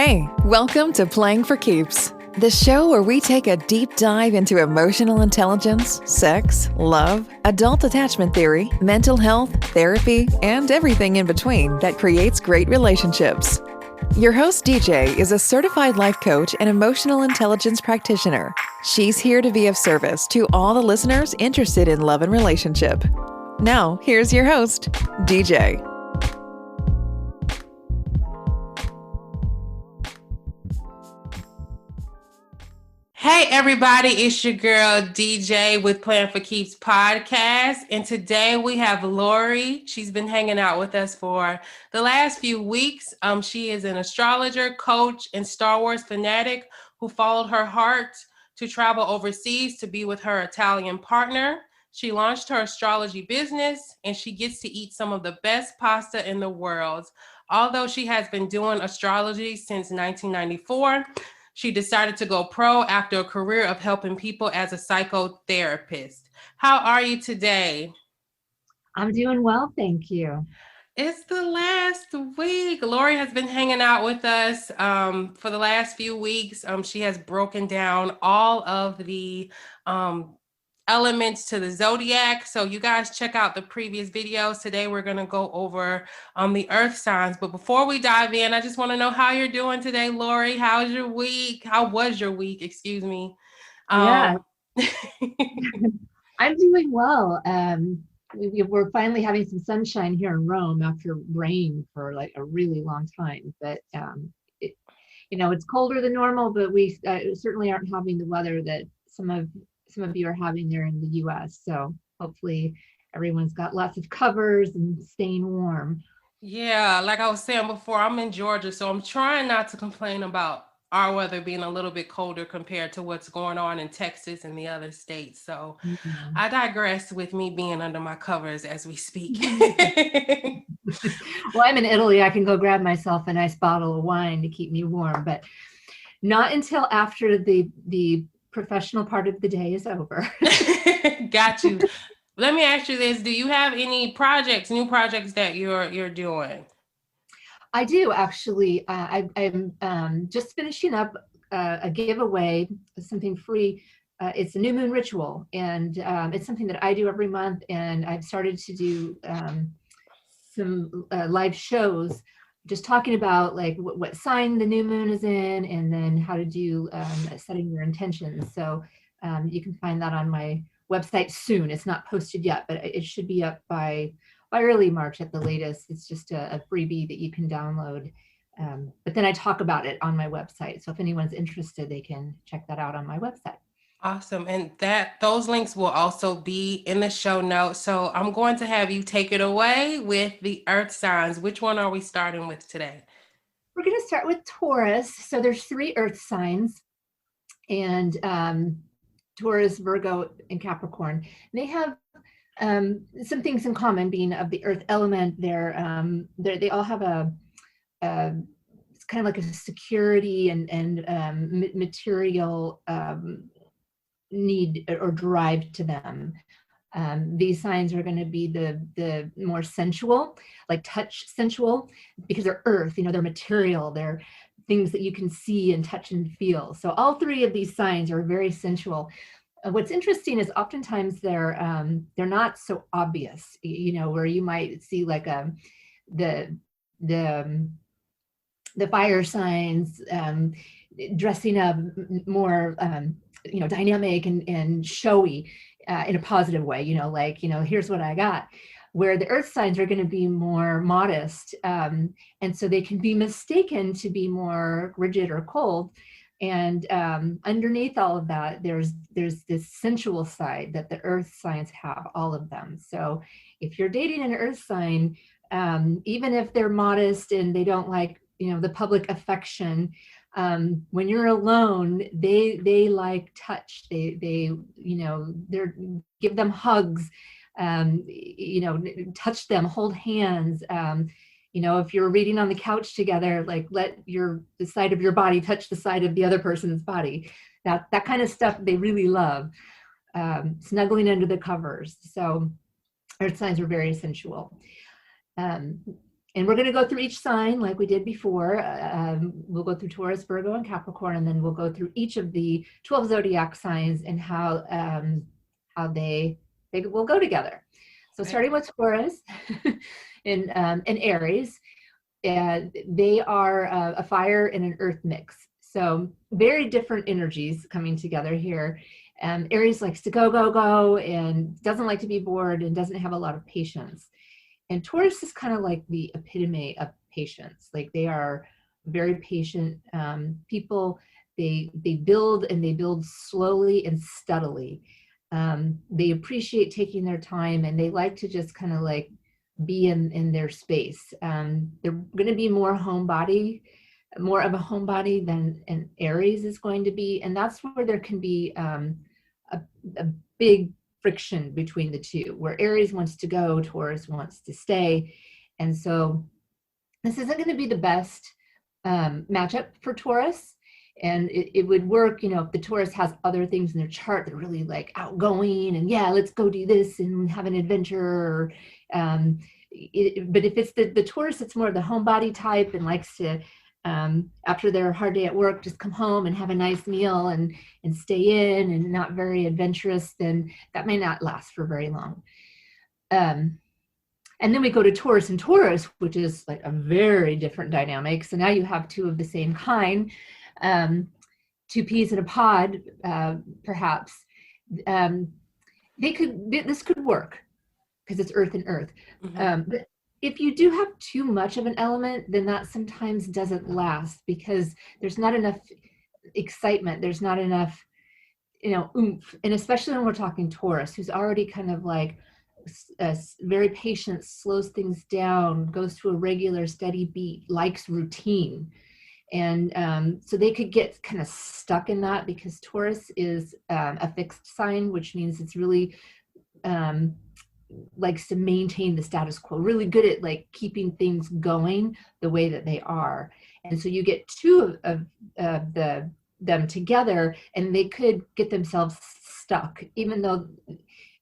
Hey, welcome to Playing for Keeps, the show where we take a deep dive into emotional intelligence, sex, love, adult attachment theory, mental health, therapy, and everything in between that creates great relationships. Your host, DJ, is a certified life coach and emotional intelligence practitioner. She's here to be of service to all the listeners interested in love and relationship. Now, here's your host, DJ. Hey everybody, it's your girl DJ with Playing for Keeps podcast, and today we have Lori. She's been hanging out with us for the last few weeks. She is an astrologer, coach, and Star Wars fanatic who followed her heart to travel overseas to be with her Italian partner. She launched her astrology business, and she gets to eat some of the best pasta in the world. Although she has been doing astrology since 1994, she decided to go pro after a career of helping people as a psychotherapist. How are you today? I'm doing well, thank you. It's the last week. Lori has been hanging out with us for the last few weeks. She has broken down all of the elements to the zodiac. So you guys check out the previous videos. Today we're going to go over the earth signs. But before we dive in, I just want to know how you're doing today, Lori. How's your week? How was your week? Excuse me. Yeah, I'm doing well. We're finally having some sunshine here in Rome after rain for like a really long time. But it, it's colder than normal, but we certainly aren't having the weather that some of you are having there in the U.S. So hopefully everyone's got lots of covers and staying warm. Yeah, like I was saying before, I'm in Georgia, so I'm trying not to complain about our weather being a little bit colder compared to what's going on in Texas and the other states. So Mhm. I digress with me being under my covers as we speak. Well, I'm in Italy. I can go grab myself a nice bottle of wine to keep me warm, but not until after the professional part of the day is over. Got you. Let me ask you this. Do you have any projects, new projects that you're doing? I do actually. I'm just finishing up a giveaway, something free. It's a new moon ritual, and it's something that I do every month. And I've started to do some live shows, just talking about like what sign the new moon is in, and then how to do setting your intentions. So you can find that on my website soon. It's not posted yet, but it should be up by early March at the latest. It's just a freebie that you can download. But then I talk about it on my website. So if anyone's interested, they can check that out on my website. Awesome. And those links will also be in the show notes. So I'm going to have you take it away with the earth signs. Which one are we starting with today? We're going to start with Taurus. So there's 3 earth signs, and Taurus, Virgo, and Capricorn. They have some things in common, being of the earth element. They all have it's kind of like a security and material need or drive to them. These signs are going to be the more sensual, like touch sensual, because they're earth. They're material. They're things that you can see and touch and feel. So all 3 of these signs are very sensual. What's interesting is oftentimes they're not so obvious, where you might see like the fire signs dressing up more dynamic and showy in a positive way, here's what I got, where the earth signs are going to be more modest, and so they can be mistaken to be more rigid or cold. And underneath all of that, there's this sensual side that the earth signs have, all of them. So if you're dating an earth sign, even if they're modest and they don't like the public affection, when you're alone, they like touch. They give them hugs, touch them, hold hands. If you're reading on the couch together, like let the side of your body touch the side of the other person's body. That kind of stuff they really love. Snuggling under the covers. So earth signs are very sensual. And we're going to go through each sign like we did before. We'll go through Taurus, Virgo, and Capricorn, and then we'll go through each of the 12 zodiac signs and how they will go together. So starting with Taurus and Aries, they are a fire and an earth mix. So very different energies coming together here. Aries likes to go, go, go, and doesn't like to be bored and doesn't have a lot of patience. And Taurus is kind of like the epitome of patience. Like they are very patient people. They build, and they build slowly and steadily. They appreciate taking their time, and they like to just kind of like be in their space. They're going to be more of a homebody than an Aries is going to be. And that's where there can be a big friction between the two, where Aries wants to go, Taurus wants to stay. And so this isn't going to be the best matchup for Taurus. And it would work, if the Taurus has other things in their chart that are really like outgoing and let's go do this and have an adventure. But if it's the Taurus, it's more of the homebody type and likes to, after their hard day at work, just come home and have a nice meal and stay in and not very adventurous, then that may not last for very long. And then we go to Taurus and Taurus, which is like a very different dynamic. So now you have two of the same kind, two peas in a pod, perhaps. This could work because it's earth and earth. Mm-hmm. But if you do have too much of an element, then that sometimes doesn't last because there's not enough excitement. There's not enough, oomph. And especially when we're talking Taurus, who's already kind of like very patient, slows things down, goes to a regular steady beat, likes routine. And so they could get kind of stuck in that because Taurus is a fixed sign, which means it's really likes to maintain the status quo, really good at like keeping things going the way that they are. And so you get two of them together, and they could get themselves stuck, even though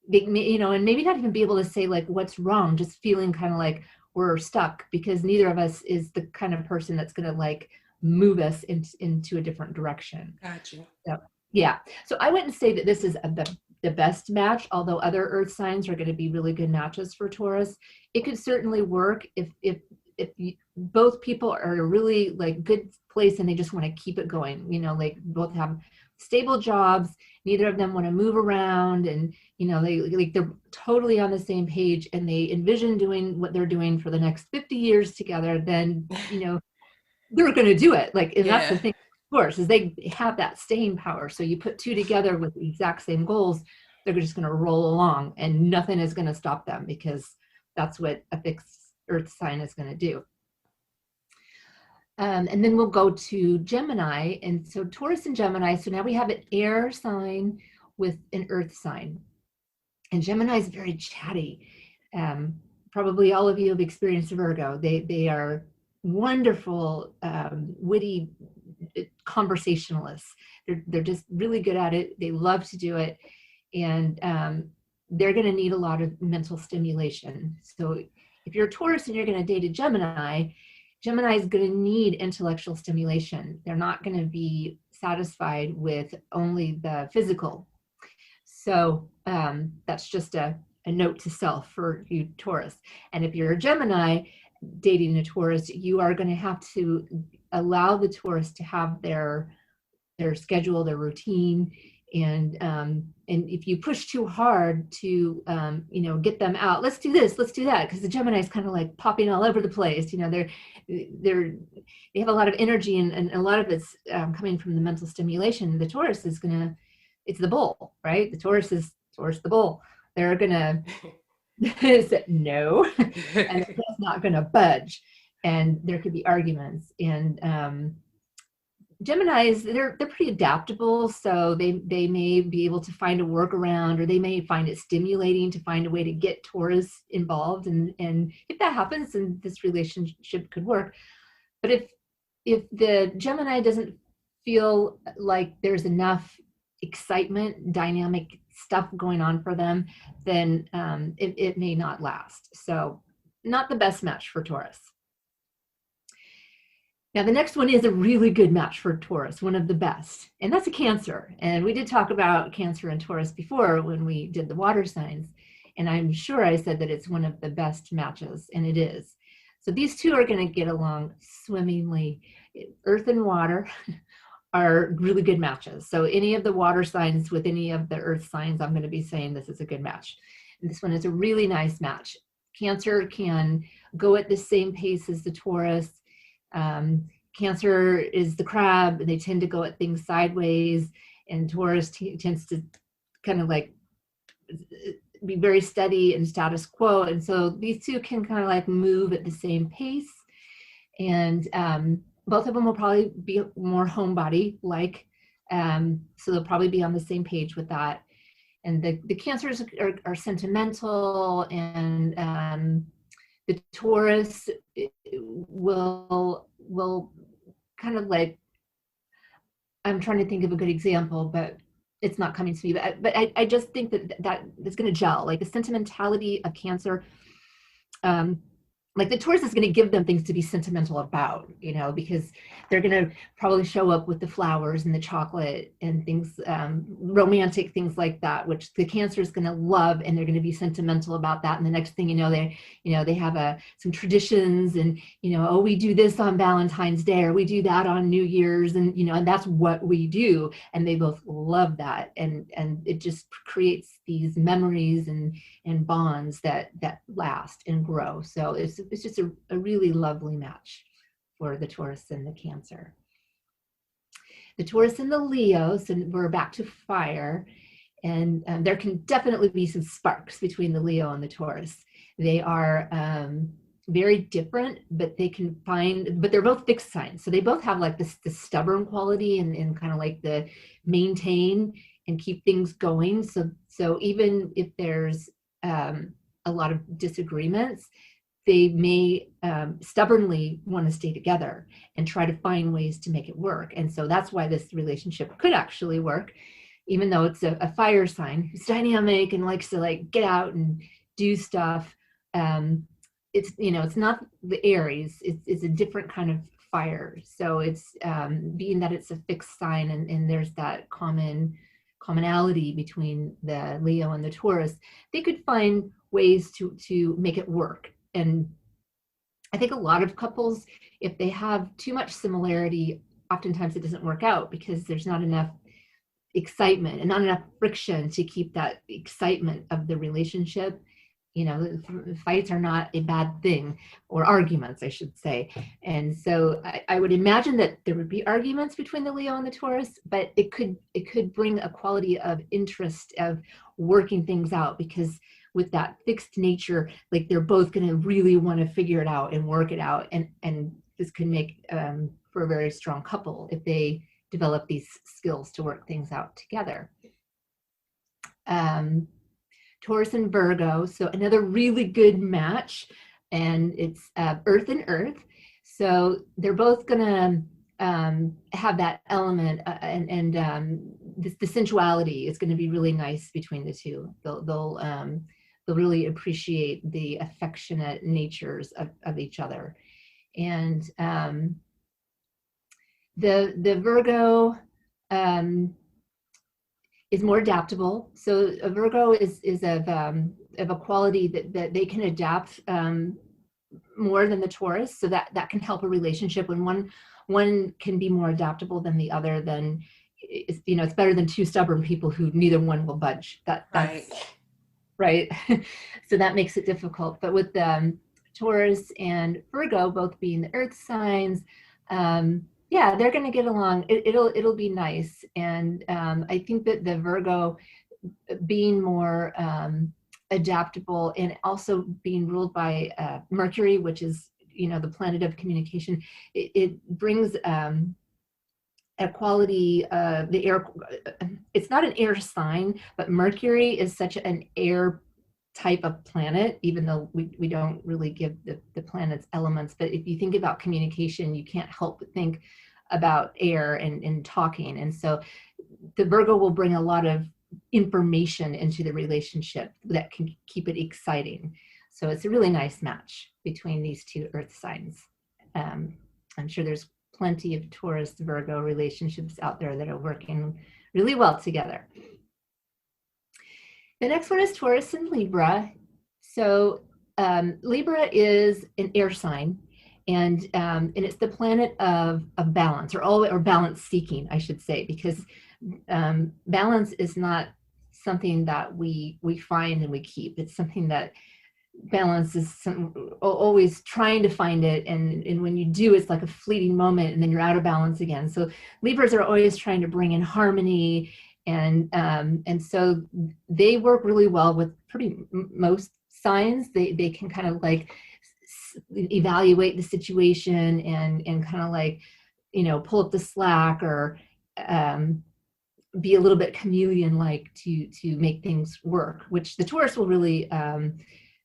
they may, and maybe not even be able to say like what's wrong, just feeling kind of like we're stuck because neither of us is the kind of person that's going to like move us into a different direction. Gotcha. So, yeah. So I wouldn't say that this is the best match, although other earth signs are going to be really good matches for Taurus. It could certainly work if both people are in a really like good place and they just want to keep it going, like both have stable jobs, neither of them want to move around, and they're totally on the same page and they envision doing what they're doing for the next 50 years together, then they're going to do it. And that's the thing, of course, is they have that staying power. So you put two together with the exact same goals, they're just going to roll along and nothing is going to stop them because that's what a fixed earth sign is going to do. And then we'll go to Gemini. And so Taurus and Gemini, so now we have an air sign with an earth sign. And Gemini is very chatty. Probably all of you have experienced Virgo. They are wonderful, witty conversationalists. They're just really good at it. They love to do it. And they're going to need a lot of mental stimulation. So if you're a Taurus and you're going to date a Gemini, Gemini is going to need intellectual stimulation. They're not going to be satisfied with only the physical. So that's just a note to self for you Taurus. And if you're a Gemini dating a Taurus, you are going to have to allow the Taurus to have their schedule, their routine. And if you push too hard to, get them out, let's do this, let's do that, because the Gemini is kind of like popping all over the place. They have a lot of energy, and a lot of it's coming from the mental stimulation. The Taurus is it's the bull, right? The Taurus is the bull. They're gonna say no, and it's not gonna budge, and there could be arguments. And Geminis, they're pretty adaptable, so they may be able to find a workaround, or they may find it stimulating to find a way to get Taurus involved. And if that happens, then this relationship could work. But if the Gemini doesn't feel like there's enough excitement, dynamic stuff going on for them, then it may not last. So not the best match for Taurus. Now, the next one is a really good match for Taurus, one of the best, and that's a Cancer. And we did talk about Cancer and Taurus before when we did the water signs, and I'm sure I said that it's one of the best matches, and it is. So these two are going to get along swimmingly. Earth and water are really good matches. So any of the water signs with any of the earth signs, I'm going to be saying this is a good match. And this one is a really nice match. Cancer can go at the same pace as the Taurus. Cancer is the crab, and they tend to go at things sideways, and Taurus tends to kind of like be very steady and status quo. And so these two can kind of like move at the same pace. And both of them will probably be more homebody like, so they'll probably be on the same page with that. And the Cancers are sentimental, and the Taurus will kind of like, I'm trying to think of a good example, but it's not coming to me. But I just think that it's going to gel. Like the sentimentality of Cancer, like the Taurus is going to give them things to be sentimental about, you know, because they're going to probably show up with the flowers and the chocolate and things, romantic things like that, which the Cancer is going to love, and they're going to be sentimental about that. And the next thing you know, they have some traditions, and oh, we do this on Valentine's Day, or we do that on New Year's, and and that's what we do, and they both love that, and it just creates these memories and bonds that last and grow. So it's just a really lovely match for the Taurus and the Cancer. The Taurus and the Leo, so we're back to fire, and there can definitely be some sparks between the Leo and the Taurus. They are very different, but they're both fixed signs. So they both have like this stubborn quality and kind of like the maintain and keep things going. So even if there's a lot of disagreements, they may stubbornly want to stay together and try to find ways to make it work. And so that's why this relationship could actually work, even though it's a fire sign who's dynamic and likes to like get out and do stuff. It's not the Aries, it's a different kind of fire. So it's being that it's a fixed sign, and there's that commonality between the Leo and the Taurus, they could find ways to make it work. And I think a lot of couples, if they have too much similarity, oftentimes it doesn't work out because there's not enough excitement and not enough friction to keep that excitement of the relationship. Fights are not a bad thing, or arguments, I should say. And so I would imagine that there would be arguments between the Leo and the Taurus, but it could bring a quality of interest of working things out, because with that fixed nature, like they're both going to really want to figure it out and work it out. And this can make for a very strong couple if they develop these skills to work things out together. Taurus and Virgo, so another really good match, and it's Earth and Earth. So they're both gonna have that element, and the sensuality is going to be really nice between the two. They'll really appreciate the affectionate natures of each other, and the Virgo is more adaptable. So a Virgo is of a quality that they can adapt more than the Taurus. So that can help a relationship when one can be more adaptable than the other. Then it's better than two stubborn people who neither one will budge. That's right. So that makes it difficult. But with Taurus and Virgo both being the earth signs, yeah, they're going to get along. It'll be nice. And I think that the Virgo being more adaptable and also being ruled by Mercury, which is, the planet of communication, it brings a quality of the air. It's not an air sign, but Mercury is such an air type of planet, even though we don't really give the planets elements. But if you think about communication, you can't help but think about air and talking. And so the Virgo will bring a lot of information into the relationship that can keep it exciting. So it's a really nice match between these two earth signs. I'm sure there's plenty of Taurus Virgo relationships out there that are working really well together. The next one is Taurus and Libra. So Libra is an air sign, and it's the planet of balance, or balance seeking, I should say, because balance is not something that we find and we keep. It's something that balance is always trying to find it, and when you do, it's like a fleeting moment, and then you're out of balance again. So Libras are always trying to bring in harmony, and so they work really well with most signs. They can kind of like evaluate the situation and kind of like, pull up the slack, or be a little bit chameleon-like to make things work, which the Taurus will really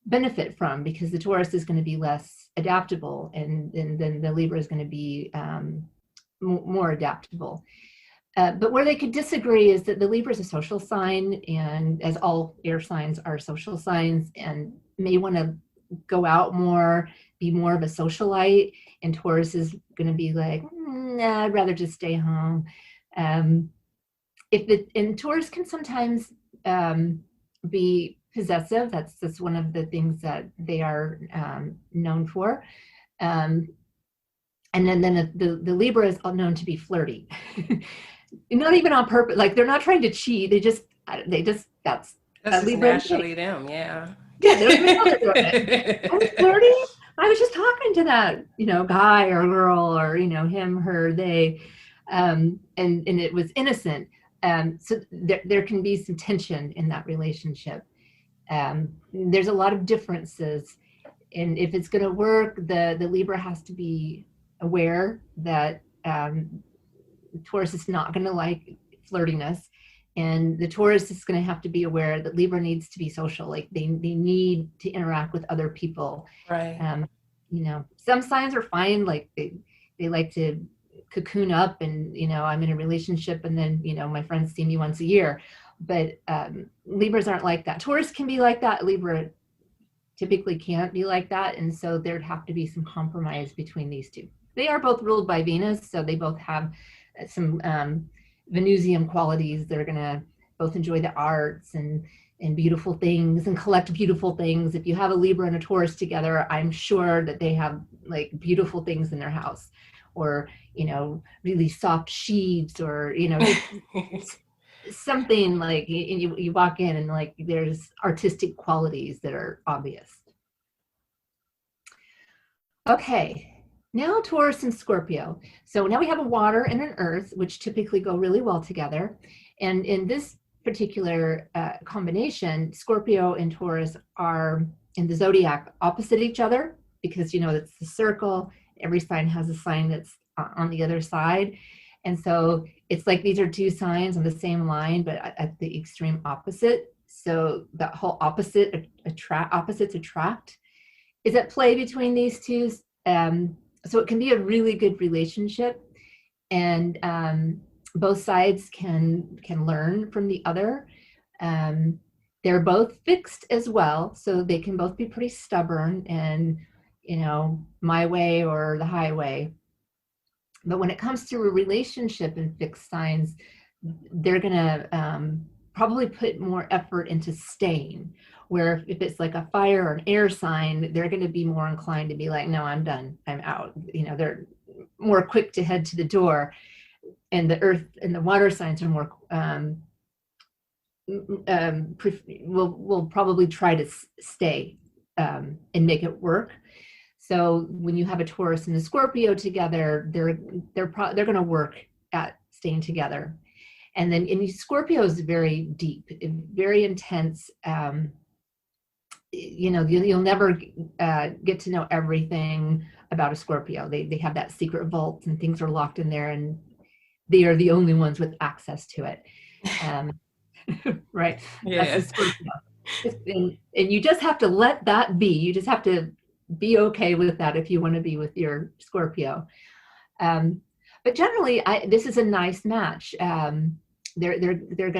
benefit from, because the Taurus is going to be less adaptable, and then the Libra is going to be more adaptable. But where they could disagree is that the Libra is a social sign, and as all air signs are social signs, and may want to go out more, be more of a socialite, and Taurus is going to be like, nah, I'd rather just stay home. And Taurus can sometimes be possessive. That's one of the things that they are known for. And then the Libra is known to be flirty. Not even on purpose. Like, they're not trying to cheat. They just that's just Libra naturally them. Yeah. Yeah, they don't even know they're doing it. I was flirty. I was just talking to that, guy or girl, or him, her, they, and it was innocent. So there can be some tension in that relationship. There's a lot of differences, and if it's going to work, the Libra has to be aware that Taurus is not going to like flirtiness, and the Taurus is going to have to be aware that Libra needs to be social. Like, they need to interact with other people. Right. Some signs are fine. Like, they like to cocoon up, and I'm in a relationship, and then my friends see me once a year. But Libras aren't like that. Taurus can be like that. Libra typically can't be like that, and so there'd have to be some compromise between these two. They are both ruled by Venus, so they both have some Venusian qualities. They're going to both enjoy the arts and beautiful things and collect beautiful things. If you have a Libra and a Taurus together, I'm sure that they have like beautiful things in their house, or really soft sheets, or something like you walk in and like there's artistic qualities that are obvious. Okay. Now Taurus and Scorpio. So now we have a water and an earth, which typically go really well together. And in this particular combination, Scorpio and Taurus are in the zodiac opposite each other, because it's the circle. Every sign has a sign that's on the other side. And so it's like these are two signs on the same line, but at the extreme opposite. So that whole opposites attract is at play between these two. So it can be a really good relationship, and both sides can learn from the other. They're both fixed as well, so they can both be pretty stubborn and, my way or the highway. But when it comes to a relationship in fixed signs, they're going to probably put more effort into staying. Where if it's like a fire or an air sign, they're going to be more inclined to be like, no, I'm done, I'm out. They're more quick to head to the door. And the earth and the water signs are more will probably try to stay and make it work. So when you have a Taurus and a Scorpio together, they're going to work at staying together. And then Scorpio is very deep, very intense. You'll never get to know everything about a Scorpio. They have that secret vault, and things are locked in there, and they are the only ones with access to it. Right? Yes. And you just have to let that be. You just have to be okay with that if you want to be with your Scorpio. But generally, this is a nice match. They're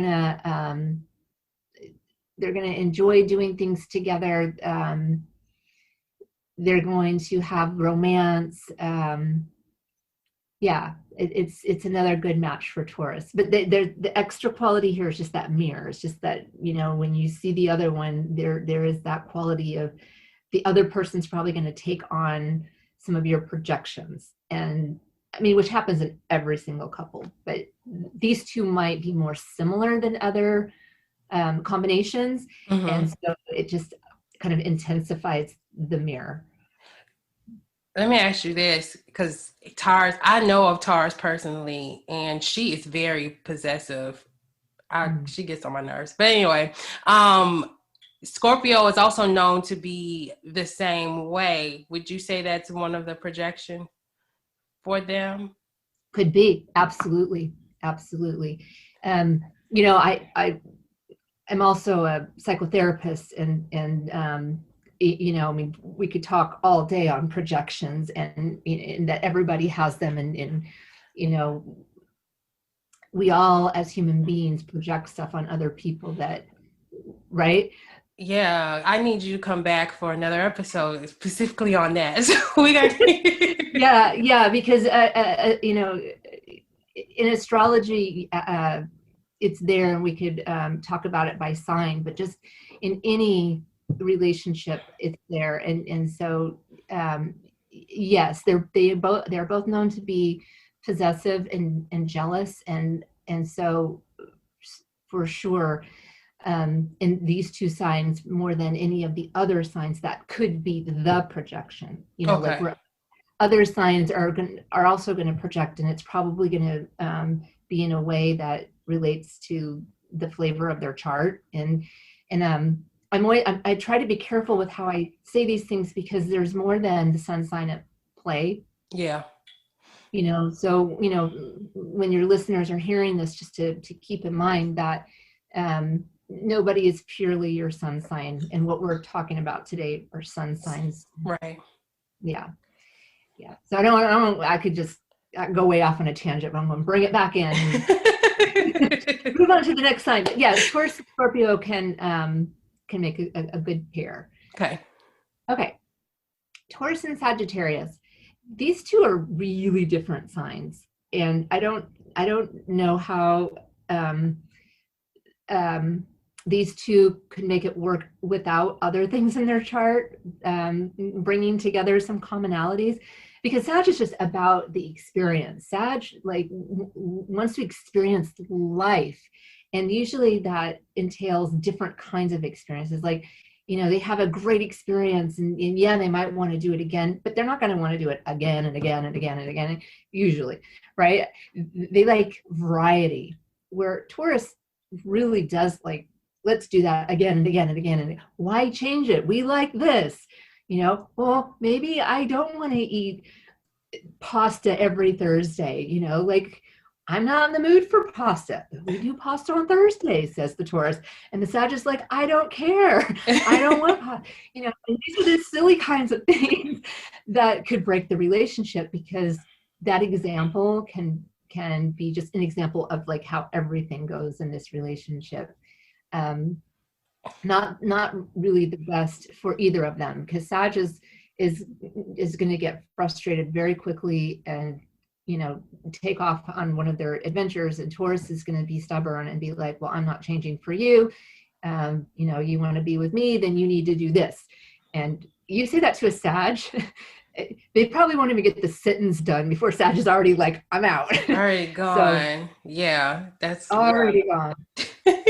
gonna enjoy doing things together. They're going to have romance. Yeah, it's another good match for Taurus. But the extra quality here is just that mirror. It's just that, when you see the other one, there is that quality of the other person's probably going to take on some of your projections. And I mean, which happens in every single couple, but these two might be more similar than other combinations. And so it just kind of intensifies the mirror. Let me ask you this, because Taurus, I know of Taurus personally, and she is very possessive. She gets on my nerves. But anyway, Scorpio is also known to be the same way. Would you say that's one of the projections for them? Could be. Absolutely. Absolutely. I'm also a psychotherapist, and I mean, we could talk all day on projections, and that everybody has them, and we all as human beings project stuff on other people right? Yeah, I need you to come back for another episode specifically on that. So we got yeah, because in astrology, it's there, and we could talk about it by sign, but just in any relationship, it's there, and so yes, they're both known to be possessive and jealous, and so for sure, in these two signs, more than any of the other signs, that could be the projection. Okay. Like where other signs are also going to project, and it's probably going to be in a way that relates to the flavor of their chart. And I try to be careful with how I say these things, because there's more than the sun sign at play. Yeah. So when your listeners are hearing this, just to keep in mind that nobody is purely your sun sign, and what we're talking about today are sun signs. Right. Yeah. So I could just go way off on a tangent, but I'm going to bring it back in. Move on to the next sign. But yeah, Taurus and Scorpio can make a good pair. Okay. Taurus and Sagittarius. These two are really different signs, and I don't know how these two could make it work without other things in their chart, bringing together some commonalities, because Sag is just about the experience. Sag, like, wants to experience life, and usually that entails different kinds of experiences. Like, they have a great experience, and yeah, they might want to do it again, but they're not going to want to do it again and again and again and again, usually, right? They like variety, where Taurus really does like, let's do that again and again and again. And why change it? We like this, well, maybe I don't want to eat pasta every Thursday, like, I'm not in the mood for pasta. We do pasta on Thursday, says the Taurus. And the Sag is like, I don't care. I don't want pasta. And these are the silly kinds of things that could break the relationship, because that example can be just an example of like how everything goes in this relationship. Not really the best for either of them, because Sag is going to get frustrated very quickly and take off on one of their adventures, and Taurus is going to be stubborn and be like, well, I'm not changing for you. You want to be with me, then you need to do this. And you say that to a Sag, they probably won't even get the sentence done before Sag is already like, I'm out. Already gone. So, yeah, that's already gone.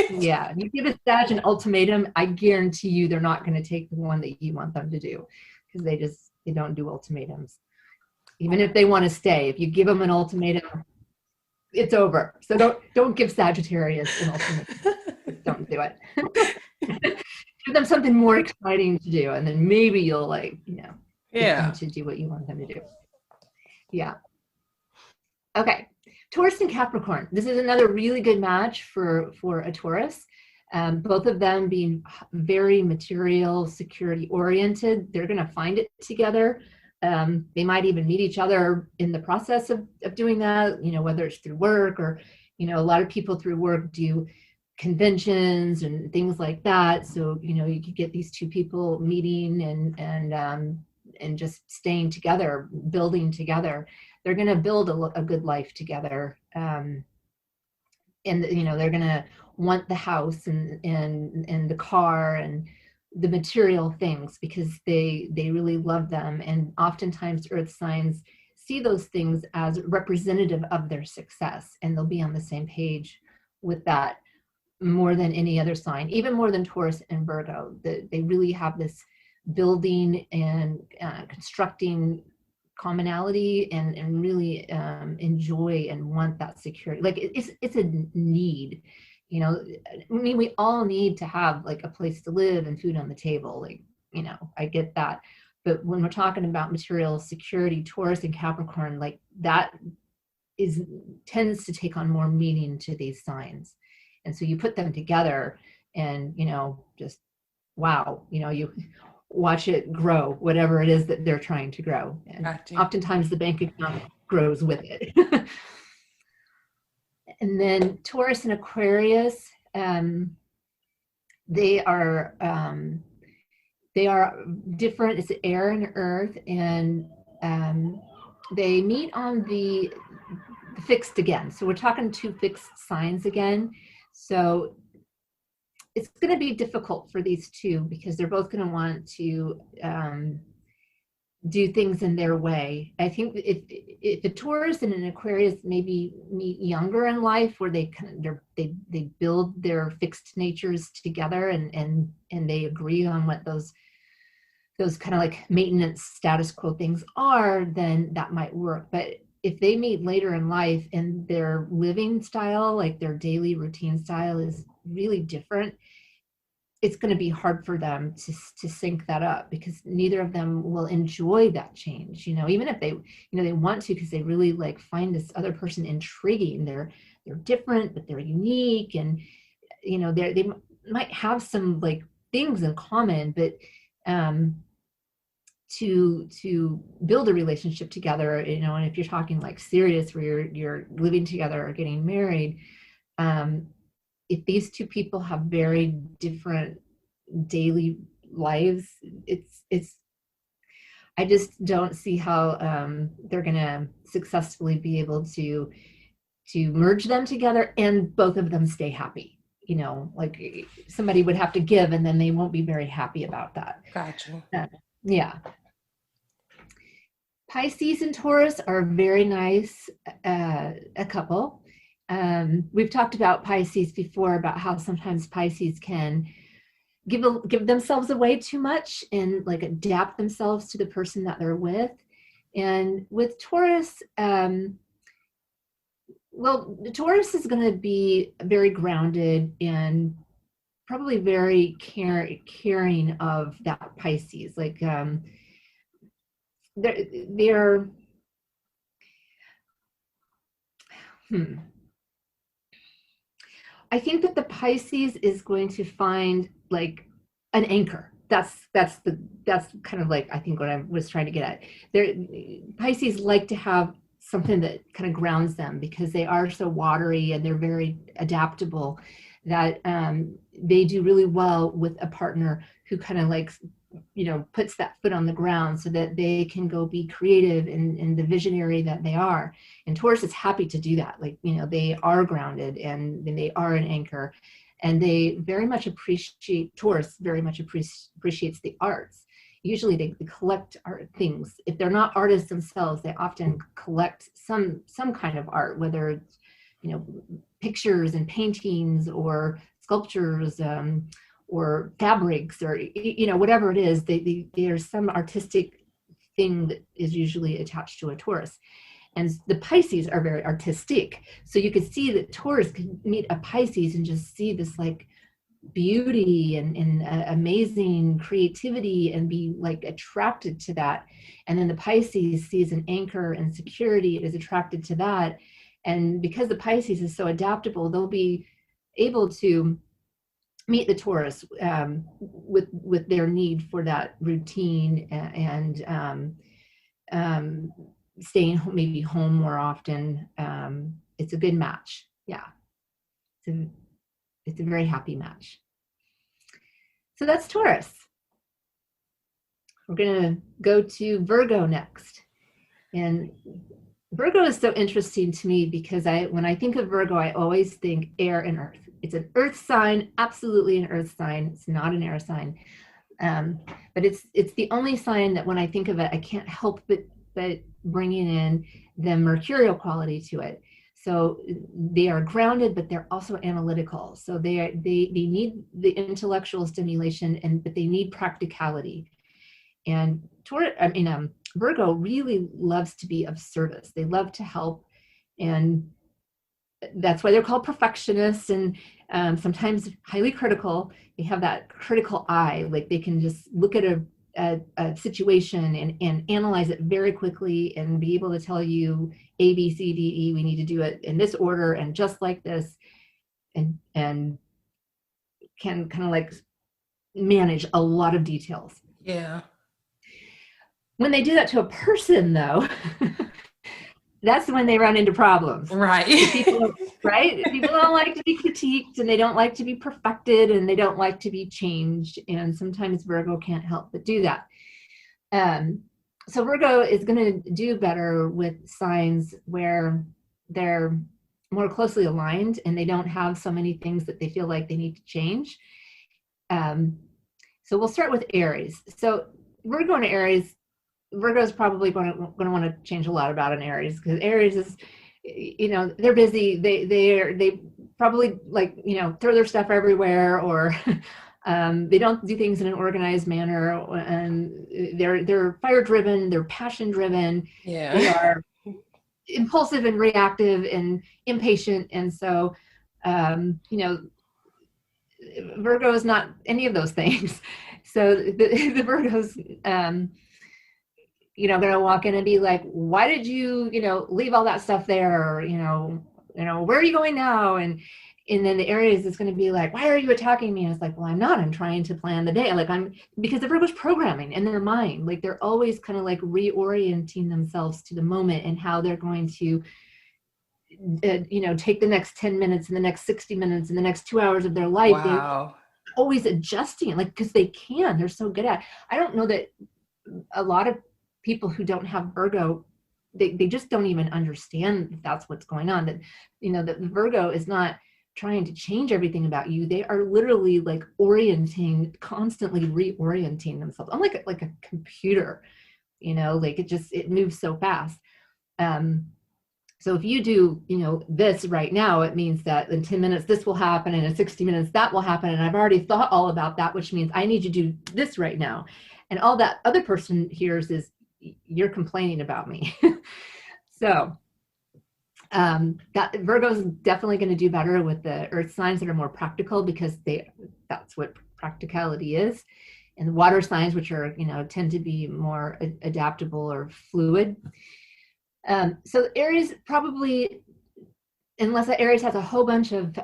Yeah, you give a Sag an ultimatum, I guarantee you they're not going to take the one that you want them to do, because they don't do ultimatums. Even if they want to stay, if you give them an ultimatum, it's over. So don't give Sagittarius an ultimatum. Don't do it. Give them something more exciting to do, and then maybe you'll get them to do what you want them to do. Yeah. Okay. Taurus and Capricorn. This is another really good match for a Taurus. Both of them being very material, security oriented. They're going to find it together. They might even meet each other in the process of doing that, whether it's through work or, a lot of people through work do conventions and things like that. So, you could get these two people meeting and just staying together, building together. they're going to build a good life together. And they're going to want the house and the car and the material things because they really love them. And oftentimes earth signs see those things as representative of their success, and they'll be on the same page with that more than any other sign, even more than Taurus and Virgo. They really have this building and constructing commonality and really enjoy and want that security. Like it's a need, I mean, we all need to have like a place to live and food on the table. Like, I get that. But when we're talking about material security, Taurus and Capricorn, like that tends to take on more meaning to these signs. And so you put them together and, just wow, you watch it grow, whatever it is that they're trying to grow. And Gotcha. oftentimes the bank account grows with it. And then Taurus and Aquarius, they are different. It's air and earth, and they meet on the fixed again. So we're talking two fixed signs again. So it's going to be difficult for these two because they're both going to want to do things in their way. I think if a Taurus and an Aquarius maybe meet younger in life, where they build their fixed natures together and they agree on what those kind of like maintenance status quo things are, then that might work. But if they meet later in life and their living style, like their daily routine style, is really different, it's going to be hard for them to sync that up, because neither of them will enjoy that change. Even if they they want to, because they really like find this other person intriguing. They're different, but they're unique, and they might have some like things in common, but to build a relationship together, and if you're talking like serious, where you're living together or getting married, if these two people have very different daily lives, I just don't see how they're gonna successfully be able to merge them together and both of them stay happy. Like somebody would have to give, and then they won't be very happy about that. Gotcha. Yeah. Pisces and Taurus are very nice, a couple. We've talked about Pisces before, about how sometimes Pisces can give themselves away too much and like adapt themselves to the person that they're with. And with Taurus, Taurus is going to be very grounded and probably very caring of that Pisces. Like they're I think that the Pisces is going to find like an anchor. That's kind of like, I think, what I was trying to get at. Pisces like to have something that kind of grounds them, because they are so watery and they're very adaptable, that they do really well with a partner who kind of like puts that foot on the ground, so that they can go be creative in the visionary that they are. And Taurus is happy to do that. Like, they are grounded and they are an anchor, and they very much appreciate, Taurus very much appreciates the arts. Usually they collect art things. If they're not artists themselves, they often collect some kind of art, whether it's, pictures and paintings or sculptures, or fabrics, or whatever it is. There's some artistic thing that is usually attached to a Taurus, and the Pisces are very artistic. So you could see that Taurus could meet a Pisces and just see this like beauty and amazing creativity and be like attracted to that. And then the Pisces sees an anchor and security, is attracted to that. And because the Pisces is so adaptable, they'll be able to meet the Taurus with their need for that routine and staying maybe home more often. It's a good match. Yeah, it's a very happy match. So that's Taurus. We're gonna go to Virgo next, and Virgo is so interesting to me because when I think of Virgo, I always think air and earth. It's an earth sign, absolutely an earth sign. It's not an air sign. But it's the only sign that when I think of it, I can't help but bringing in the mercurial quality to it. So they are grounded, but they're also analytical. So they need the intellectual stimulation, but they need practicality. And Virgo really loves to be of service. They love to help, and that's why they're called perfectionists, and sometimes highly critical. They have that critical eye, like they can just look at a situation and analyze it very quickly and be able to tell you A, B, C, D, E, we need to do it in this order and just like this, and can kind of like manage a lot of details. Yeah. When they do that to a person, though, that's when they run into problems. Right. People don't like to be critiqued, and they don't like to be perfected, and they don't like to be changed. And sometimes Virgo can't help but do that. So Virgo is going to do better with signs where they're more closely aligned and they don't have so many things that they feel like they need to change. So we'll start with Aries. So Virgo and Aries, Virgo is probably going to want to change a lot about an Aries, because Aries is, they're busy. They probably throw their stuff everywhere, or they don't do things in an organized manner. And they're fire driven. They're passion driven. Yeah. They are impulsive and reactive and impatient. And so, Virgo is not any of those things. So the Virgos, going to walk in and be like, why did you, leave all that stuff there? Or, where are you going now? And then the Aries is going to be like, why are you attacking me? And it's like, well, I'm not, I'm trying to plan the day. Because the Virgo's programming in their mind, like they're always kind of like reorienting themselves to the moment and how they're going to, take the next 10 minutes and the next 60 minutes and the next 2 hours of their life. Wow. They're always adjusting, because they're so good at it. I don't know that a lot of people who don't have Virgo, they just don't even understand that that's what's going on. That, that Virgo is not trying to change everything about you. They are literally like constantly reorienting themselves. Unlike a computer, it moves so fast. So if you do, this right now, it means that in 10 minutes, this will happen, and in 60 minutes, that will happen. And I've already thought all about that, which means I need to do this right now. And all that other person hears is, you're complaining about me. So that Virgo is definitely going to do better with the earth signs that are more practical, because that's what practicality is. And the water signs, which are, tend to be more adaptable or fluid. So Aries probably, unless Aries has a whole bunch of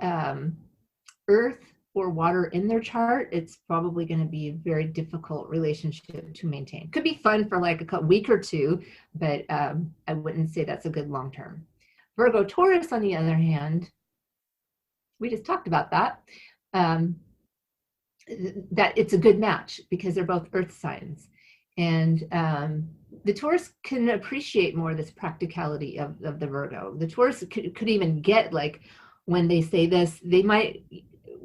earth or water in their chart, it's probably going to be a very difficult relationship to maintain. Could be fun for like a week or two, but I wouldn't say that's a good long term. Virgo Taurus, on the other hand, we just talked about that, that it's a good match because they're both earth signs. And the Taurus can appreciate more this practicality of the Virgo. The Taurus could even get, like, when they say this, they might,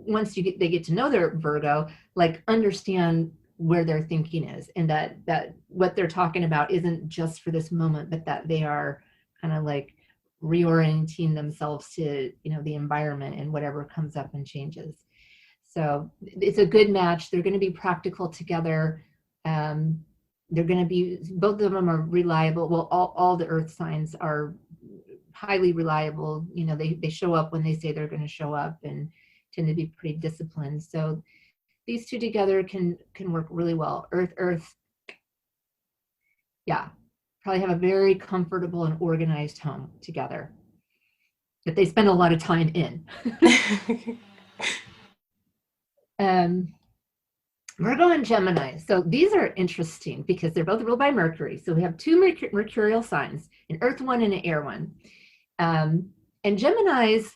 once they get to know their Virgo, like understand where their thinking is, and that what they're talking about isn't just for this moment, but that they are kind of like reorienting themselves to, the environment and whatever comes up and changes. So it's a good match. They're going to be practical together. They're going to be, both of them are reliable. Well, all the earth signs are highly reliable. They show up when they say they're going to show up, and tend to be pretty disciplined. So these two together can work really well. Earth, yeah, probably have a very comfortable and organized home together that they spend a lot of time in. Virgo and Gemini. So these are interesting because they're both ruled by Mercury. So we have two mercurial signs, an earth one and an air one. And Geminis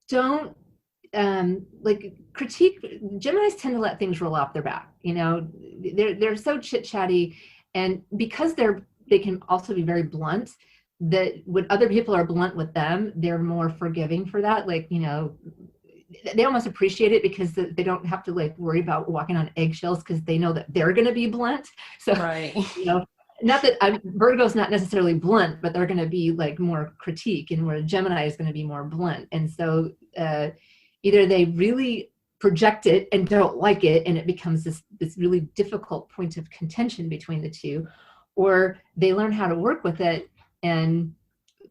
don't critique. Geminis tend to let things roll off their back. They're so chit chatty, and because they can also be very blunt. that when other people are blunt with them, they're more forgiving for that. Like, you know, they almost appreciate it because they don't have to like worry about walking on eggshells because they know that they're going to be blunt. So, Right. you know, not that Virgo's not necessarily blunt, but they're going to be like more critique, and where Gemini is going to be more blunt. And so either they really project it and don't like it, and it becomes this really difficult point of contention between the two, or they learn how to work with it, and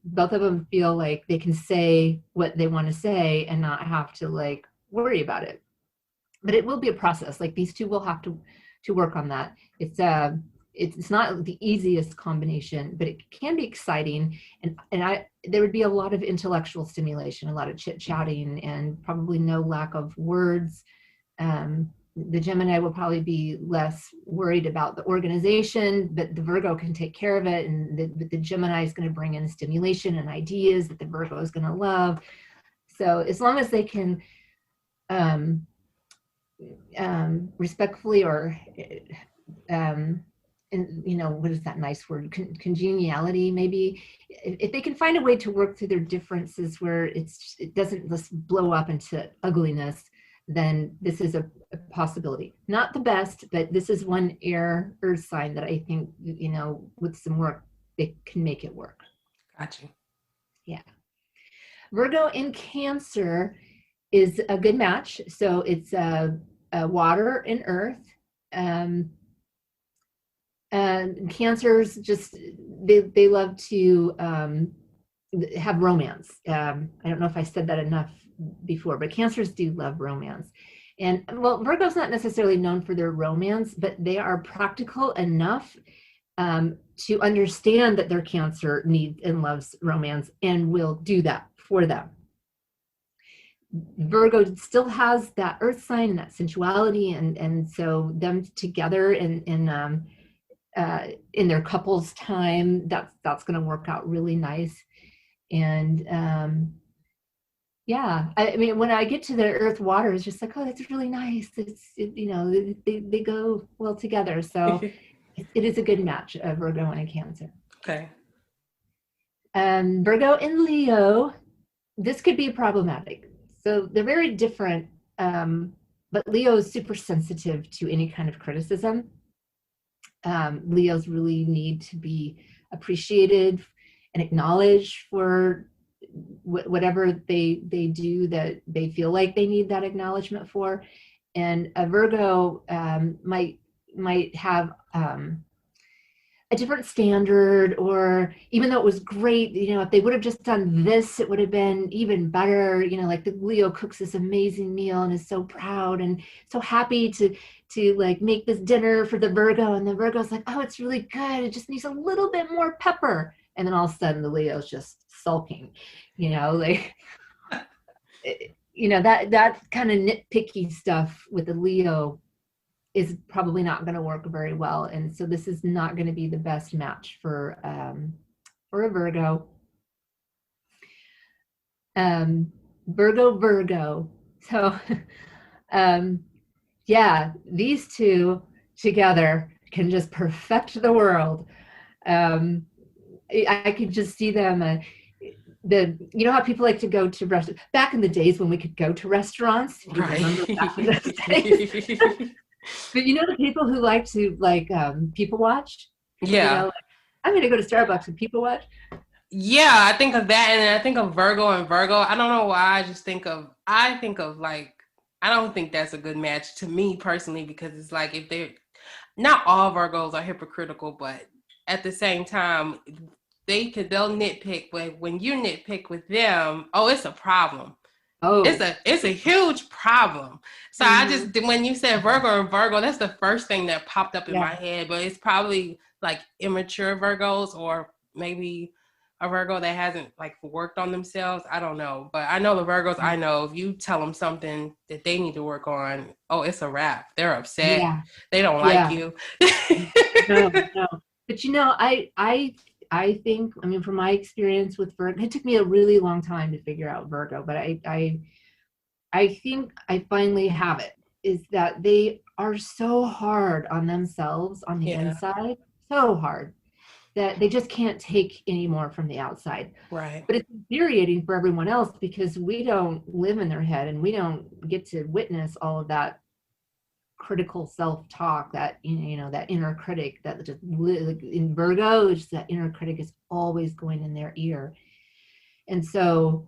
both of them feel like they can say what they want to say and not have to like worry about it. But it will be a process. Like these two will have to work on that. It's not the easiest combination, but it can be exciting. And there would be a lot of intellectual stimulation, a lot of chit-chatting, and probably no lack of words. The Gemini will probably be less worried about the organization, but the Virgo can take care of it. And the Gemini is going to bring in stimulation and ideas that the Virgo is going to love. So as long as they can respectfully or, and you know, what is that nice word? Congeniality, maybe. If they can find a way to work through their differences where it doesn't just blow up into ugliness, then this is a possibility. Not the best, but this is one earth sign that I think, you know, with some work, they can make it work. Gotcha. Yeah. Virgo in Cancer is a good match. So it's water and earth. And Cancers just, they love to have romance. I don't know if I said that enough before, but Cancers do love romance. And well, Virgo's not necessarily known for their romance, but they are practical enough to understand that their Cancer needs and loves romance and will do that for them. Virgo still has that earth sign and that sensuality, and so them together in their couples time, that's going to work out really nice. And yeah, I mean, when I get to the earth water, it's just like, oh, that's really nice. You know, they go well together. So it is a good match, Virgo and a Cancer. Okay. Virgo and Leo, this could be problematic. So they're very different, but Leo is super sensitive to any kind of criticism. Leos really need to be appreciated and acknowledged for whatever they do that they feel like they need that acknowledgement for. And a Virgo might have a different standard, or even though it was great, you know, if they would have just done this, it would have been even better. You know, like the Leo cooks this amazing meal and is so proud and so happy to like make this dinner for the Virgo, and the Virgo's like, oh, it's really good, it just needs a little bit more pepper. And then all of a sudden the Leo's just sulking, you know, like, you know, that kind of nitpicky stuff with the Leo is probably not going to work very well. And so this is not going to be the best match for a Virgo. Virgo. So yeah, these two together can just perfect the world. I could just see them, you know how people like to go to restaurants back in the days when we could go to restaurants, Right. remember back in those days? But you know the people who like to like people watch? Yeah. You know, like, I'm going to go to Starbucks and people watch. Yeah, I think of that, and I think of Virgo and Virgo. I don't know why. I think of like, I don't think that's a good match to me personally, because it's like, if they're not all Virgos are hypocritical, but at the same time, they'll nitpick, but when you nitpick with them, oh, it's a problem. Oh, it's a huge problem. So I just, when you said Virgo and Virgo, that's the first thing that popped up in my head. But it's probably like immature Virgos, or maybe a Virgo that hasn't like worked on themselves. I don't know. But I know the Virgos I know, if you tell them something that they need to work on, oh, it's a wrap. They're upset. Yeah. They don't like you. No. But you know, I think, I mean, from my experience with Virgo, it took me a really long time to figure out Virgo, but I think I finally have it, is that they are so hard on themselves on the inside, so hard. that they just can't take anymore from the outside. Right. But it's infuriating for everyone else because we don't live in their head and we don't get to witness all of that critical self-talk, that that inner critic that just in Virgo, just that inner critic is always going in their ear. And so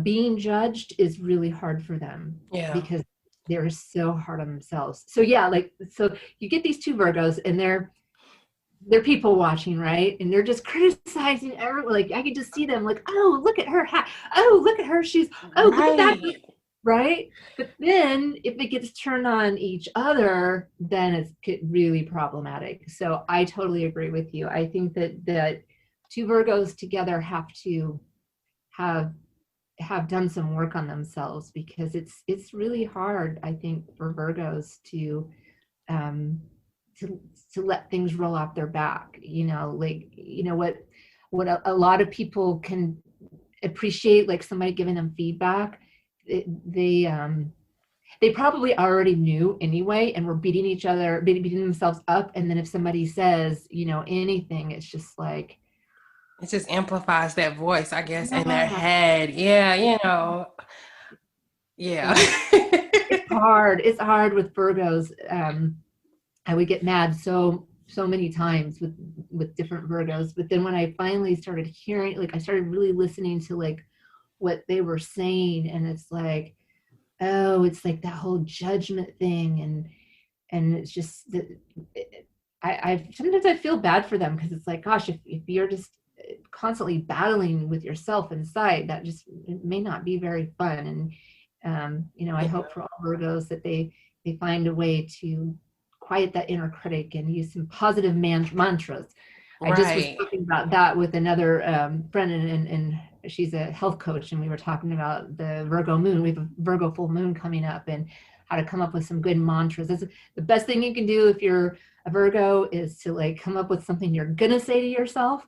being judged is really hard for them because they're so hard on themselves. So so you get these two Virgos and they're people watching, right? And they're just criticizing everyone. Like I could just see them like, oh, look at her hat. Oh, look at her shoes. Oh, look at that. Right. But then if it gets turned on each other, then it's really problematic. So I totally agree with you. I think that two Virgos together have to have done some work on themselves, because it's really hard, I think, for Virgos to let things roll off their back. What a lot of people can appreciate, like somebody giving them feedback, they probably already knew anyway and were beating themselves up. And then if somebody says, anything, it's just like, it just amplifies that voice, I guess, in their head. Yeah. It's hard with Virgos. I would get mad so many times with different Virgos. But then when I finally started hearing, I started really listening to what they were saying, and it's like, oh, it's like that whole judgment thing, and it's just that I sometimes I feel bad for them, because it's like, gosh, if you're just constantly battling with yourself inside, that just, it may not be very fun. And I hope for all Virgos that they find a way to quiet that inner critic and use some positive mantras. Right. I just was talking about that with another friend, and she's a health coach, and we were talking about the Virgo moon. We have a Virgo full moon coming up, and how to come up with some good mantras. That's the best thing you can do if you're a Virgo, is to come up with something you're gonna say to yourself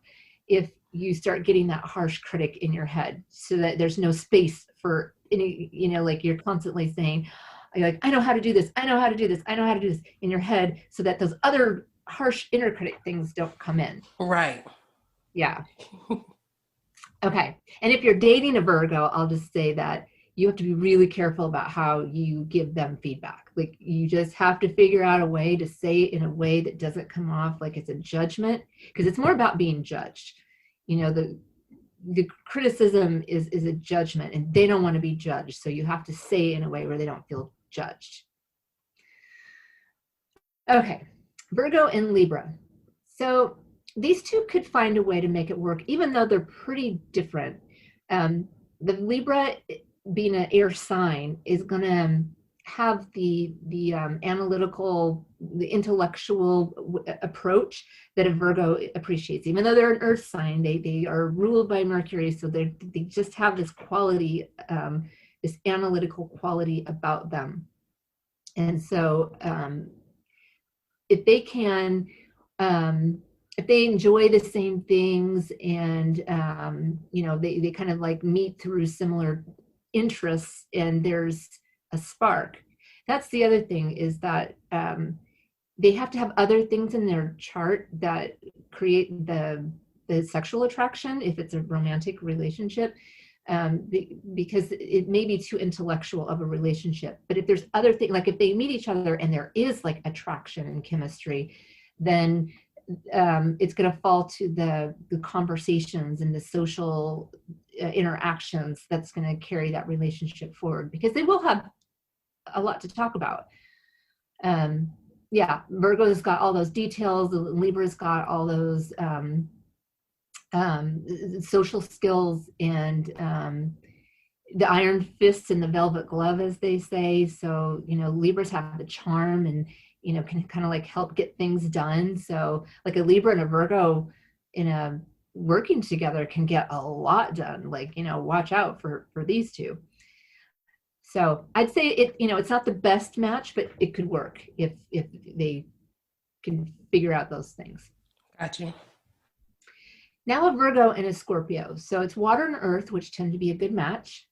if you start getting that harsh critic in your head, so that there's no space for any, you're constantly saying, I know how to do this, I know how to do this, I know how to do this, in your head, so that those other harsh inner critic things don't come in. Right. Yeah. Okay. And if you're dating a Virgo, I'll just say that you have to be really careful about how you give them feedback. You just have to figure out a way to say it in a way that doesn't come off like it's a judgment, because it's more about being judged. The criticism is a judgment, and they don't want to be judged. So you have to say it in a way where they don't feel judged. Okay. Virgo and Libra. So these two could find a way to make it work, even though they're pretty different. The Libra, being an air sign, is going to have the analytical, the intellectual approach that a Virgo appreciates. Even though they're an earth sign, they are ruled by Mercury, so they just have this quality, this analytical quality about them. And so if they can, if they enjoy the same things, and they kind of meet through similar interests, and there's a spark. That's the other thing, is that they have to have other things in their chart that create the sexual attraction, if it's a romantic relationship, because it may be too intellectual of a relationship. But if there's other things, if they meet each other and there is attraction and chemistry, then it's going to fall to the conversations and the social interactions that's going to carry that relationship forward, because they will have a lot to talk about. Virgo's got all those details, Libra's got all those social skills, and the iron fists and the velvet glove, as they say. So Libras have the charm, and can kind of help get things done. So a Libra and a Virgo working together can get a lot done. Watch out for these two. So I'd say it's not the best match, but it could work if they can figure out those things. Gotcha. Now a Virgo and a Scorpio. So it's water and earth, which tend to be a good match.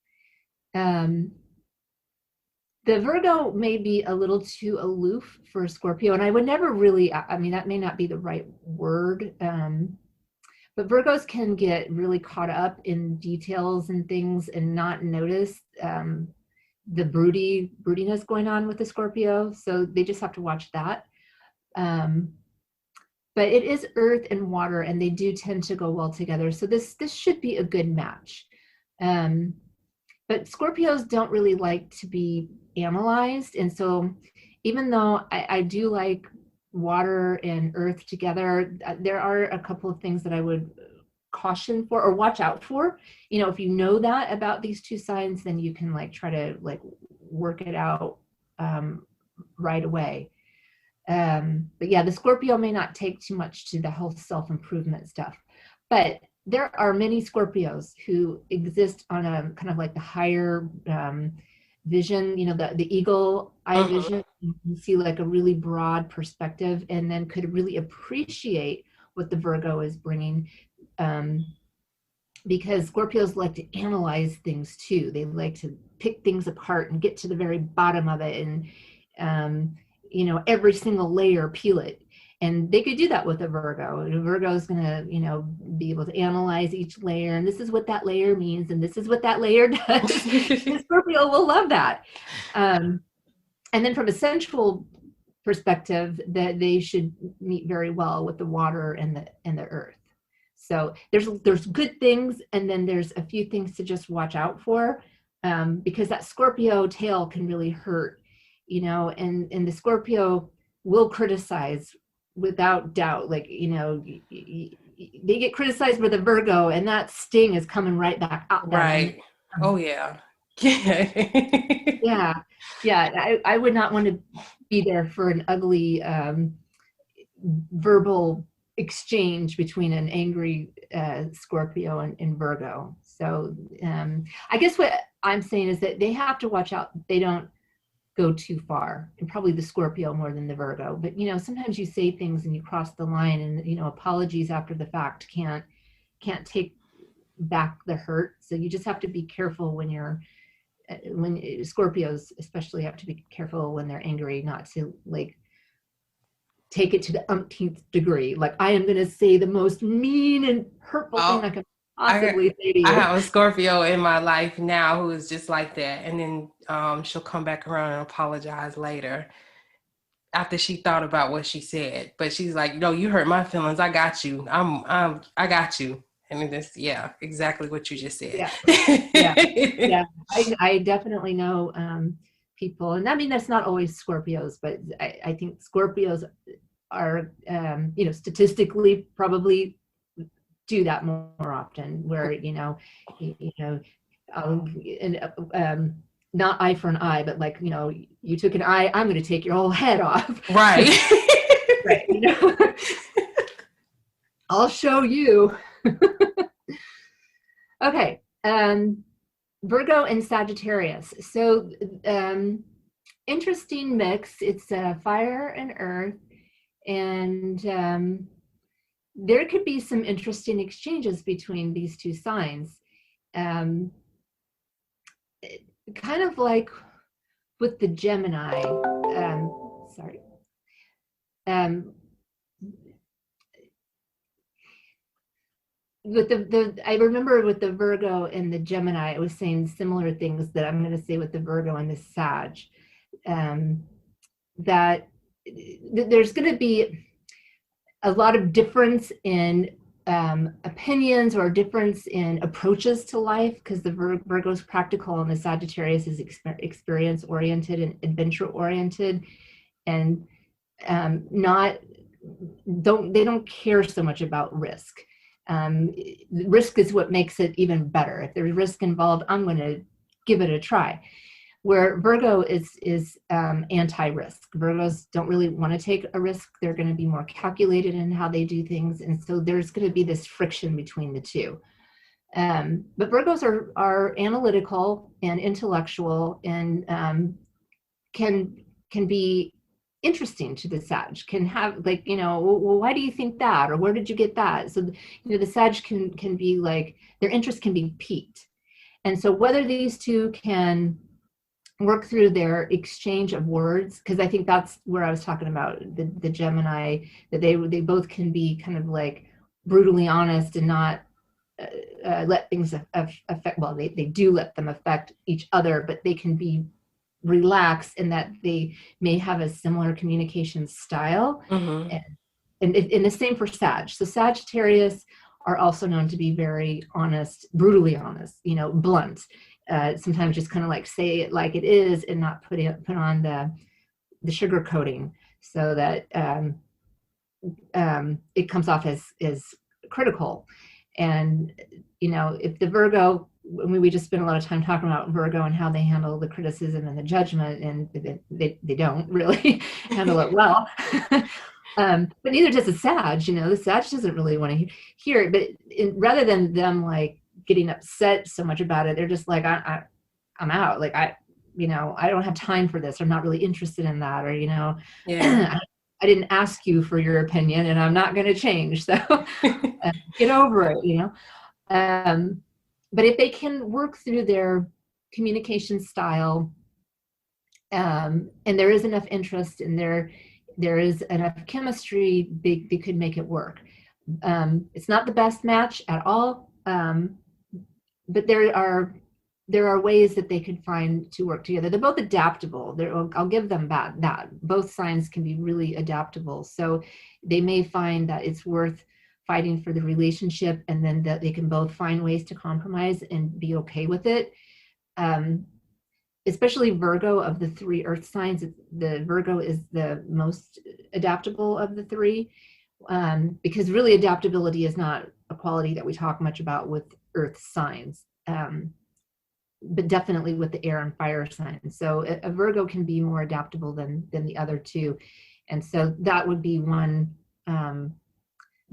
The Virgo may be a little too aloof for Scorpio, and I would never really, I mean, that may not be the right word, but Virgos can get really caught up in details and things and not notice the broodiness going on with the Scorpio. So they just have to watch that. But it is earth and water, and they do tend to go well together. So this should be a good match. But Scorpios don't really like to be analyzed. And so even though I do like water and earth together, there are a couple of things that I would caution for or watch out for. You know, if you know that about these two signs, then you can like try to like work it out right away. But yeah, the Scorpio may not take too much to the whole self-improvement stuff, but there are many Scorpios who exist on a kind of like the higher vision, you know, the eagle eye vision. You can see like a really broad perspective, and then could really appreciate what the Virgo is bringing, because Scorpios like to analyze things too. They like to pick things apart and get to the very bottom of it, and you know, every single layer, peel it. And they could do that with a Virgo. And a Virgo is going to, you know, be able to analyze each layer, and this is what that layer means, and this is what that layer does. Scorpio will love that. And then from a sensual perspective, that they should meet very well with the water and the earth. So there's good things, and then there's a few things to just watch out for, because that Scorpio tail can really hurt, you know, and the Scorpio will criticize without doubt. Like, you know, they get criticized with a Virgo, and that sting is coming right back out. Right. Oh yeah. Yeah. I would not want to be there for an ugly verbal exchange between an angry Scorpio and Virgo. So I guess what I'm saying is that they have to watch out they don't go too far, and probably the Scorpio more than the Virgo. But you know, sometimes you say things and you cross the line, and you know, apologies after the fact can't take back the hurt. So you just have to be careful when Scorpios especially have to be careful when they're angry, not to like take it to the umpteenth degree. Like, I am going to say the most mean and hurtful thing I can possibly say to you. I have a Scorpio in my life now who is just like that, and then she'll come back around and apologize later after she thought about what she said. But she's like, "No, you hurt my feelings. I got you. I got you." And it's exactly what you just said. Yeah. I definitely know people, and I mean that's not always Scorpios, but I think Scorpios are you know, statistically probably do that more often, where not eye for an eye, but like, you know, you took an eye, I'm going to take your whole head off. Right. Right. You know? I'll show you. Okay. Virgo and Sagittarius. So interesting mix. It's fire and earth, and there could be some interesting exchanges between these two signs. Kind of like with the Gemini, with I remember with the Virgo and the Gemini, I was saying similar things that I'm going to say with the Virgo and the Sag, that there's going to be a lot of difference in opinions or difference in approaches to life, because the Virgo is practical and the Sagittarius is experience oriented and adventure oriented, and they don't care so much about risk. Risk is what makes it even better. If there's risk involved, I'm going to give it a try. Where Virgo is anti-risk. Virgos don't really want to take a risk. They're going to be more calculated in how they do things, and so there's going to be this friction between the two. But Virgos are analytical and intellectual, and can be interesting to the Sag. Can have like, you know, well, why do you think that, or where did you get that? So, you know, the Sag can be like, their interest can be piqued, and so whether these two can work through their exchange of words, because I think that's where I was talking about the Gemini, that they both can be kind of like brutally honest and not let things affect, well, they do let them affect each other, but they can be relaxed in that they may have a similar communication style. Mm-hmm. And the same for Sag. So Sagittarius are also known to be very honest, brutally honest, blunt. Sometimes just kind of like say it like it is and not put on the sugar coating, so that it comes off as critical. And if the Virgo, we just spent a lot of time talking about Virgo and how they handle the criticism and the judgment, and they don't really handle it well. But neither does the Sag. The Sag doesn't really want to hear it. But rather than them like getting upset so much about it, they're just like, I'm out. Like I don't have time for this. I'm not really interested in that. Or Yeah. I didn't ask you for your opinion, and I'm not going to change. So get over it. But if they can work through their communication style, and there is enough interest and there is enough chemistry, they could make it work. It's not the best match at all, but there are ways that they could find to work together. They're both adaptable. I'll give them that. Both signs can be really adaptable. So they may find that it's worth fighting for the relationship, and then that they can both find ways to compromise and be okay with it. Especially Virgo, of the three earth signs, the Virgo is the most adaptable of the three, because really adaptability is not a quality that we talk much about with earth signs, but definitely with the air and fire signs. So a Virgo can be more adaptable than the other two. And so that would be one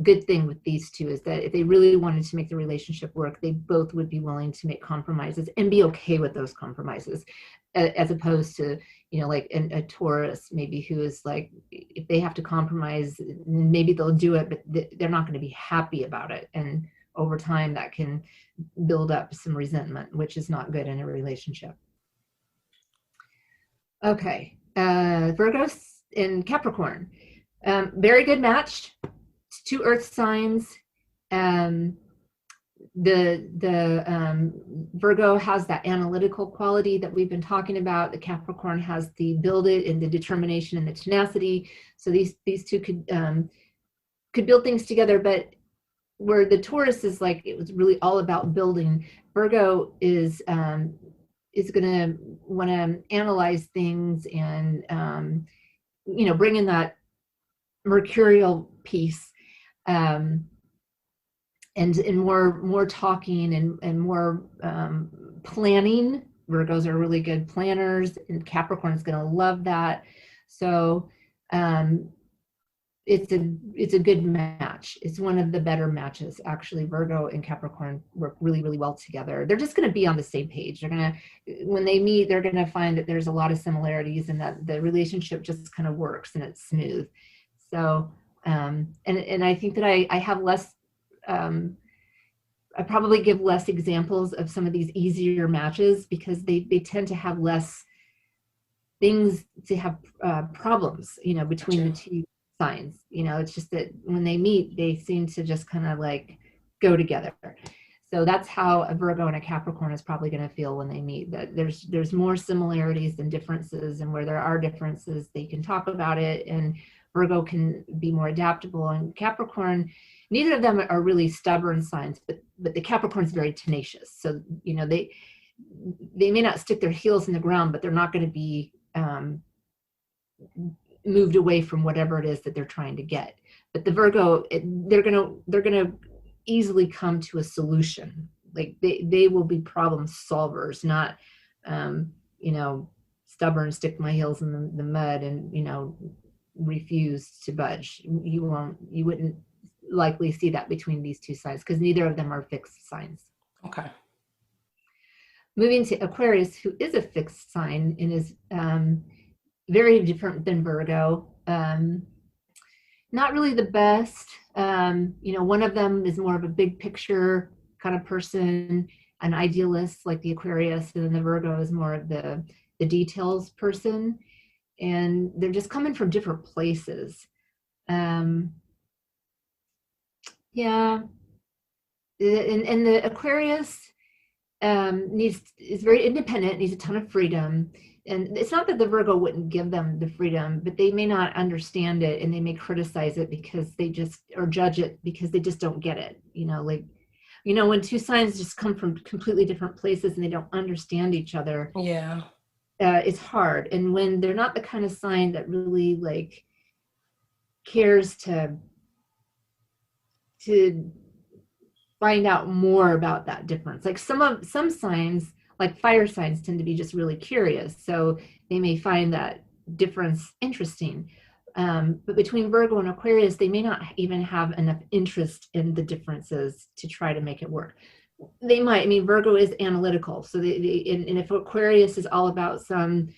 good thing with these two, is that if they really wanted to make the relationship work, they both would be willing to make compromises and be okay with those compromises, as opposed to like a Taurus maybe, who is like, if they have to compromise, maybe they'll do it, but they're not going to be happy about it, and over time that can build up some resentment, which is not good in a relationship. Okay, Virgos and Capricorn, very good match. Two earth signs. The Virgo has that analytical quality that we've been talking about. The Capricorn has the build it and the determination and the tenacity. So these two could build things together. But where the Taurus is like, it was really all about building, Virgo is going to want to analyze things and bring in that mercurial piece. And more talking and more planning. Virgos are really good planners, and Capricorn is going to love that. So it's a good match. It's one of the better matches, actually. Virgo and Capricorn work really, really well together. They're just going to be on the same page. When they meet, they're going to find that there's a lot of similarities, and that the relationship just kind of works and it's smooth. So and I think that I have less, I probably give less examples of some of these easier matches, because they tend to have less things to have problems, between the two signs. It's just that when they meet, they seem to just kind of like go together. So that's how a Virgo and a Capricorn is probably going to feel when they meet, that there's more similarities than differences, and where there are differences, they can talk about it, and Virgo can be more adaptable. And Capricorn, neither of them are really stubborn signs, but the Capricorn's very tenacious. So, they may not stick their heels in the ground, but they're not going to be moved away from whatever it is that they're trying to get. But the Virgo, they're going to easily come to a solution. Like they will be problem solvers, not, stubborn, stick my heels in the mud and, refuse to budge. You wouldn't likely see that between these two signs, because neither of them are fixed signs. Okay. Moving to Aquarius, who is a fixed sign and is very different than Virgo. Not really the best. One of them is more of a big picture kind of person, an idealist like the Aquarius, and then the Virgo is more of the the details person, and they're just coming from different places. Yeah, and the Aquarius is very independent, needs a ton of freedom. And it's not that the Virgo wouldn't give them the freedom, but they may not understand it, and they may criticize it because they just, or judge it because they just don't get it. When two signs just come from completely different places and they don't understand each other, Yeah. It's hard. And when they're not the kind of sign that really like cares to find out more about that difference. Like some signs, like fire signs, tend to be just really curious. So they may find that difference interesting. But between Virgo and Aquarius, they may not even have enough interest in the differences to try to make it work. They might. I mean, Virgo is analytical. So and if Aquarius is all about some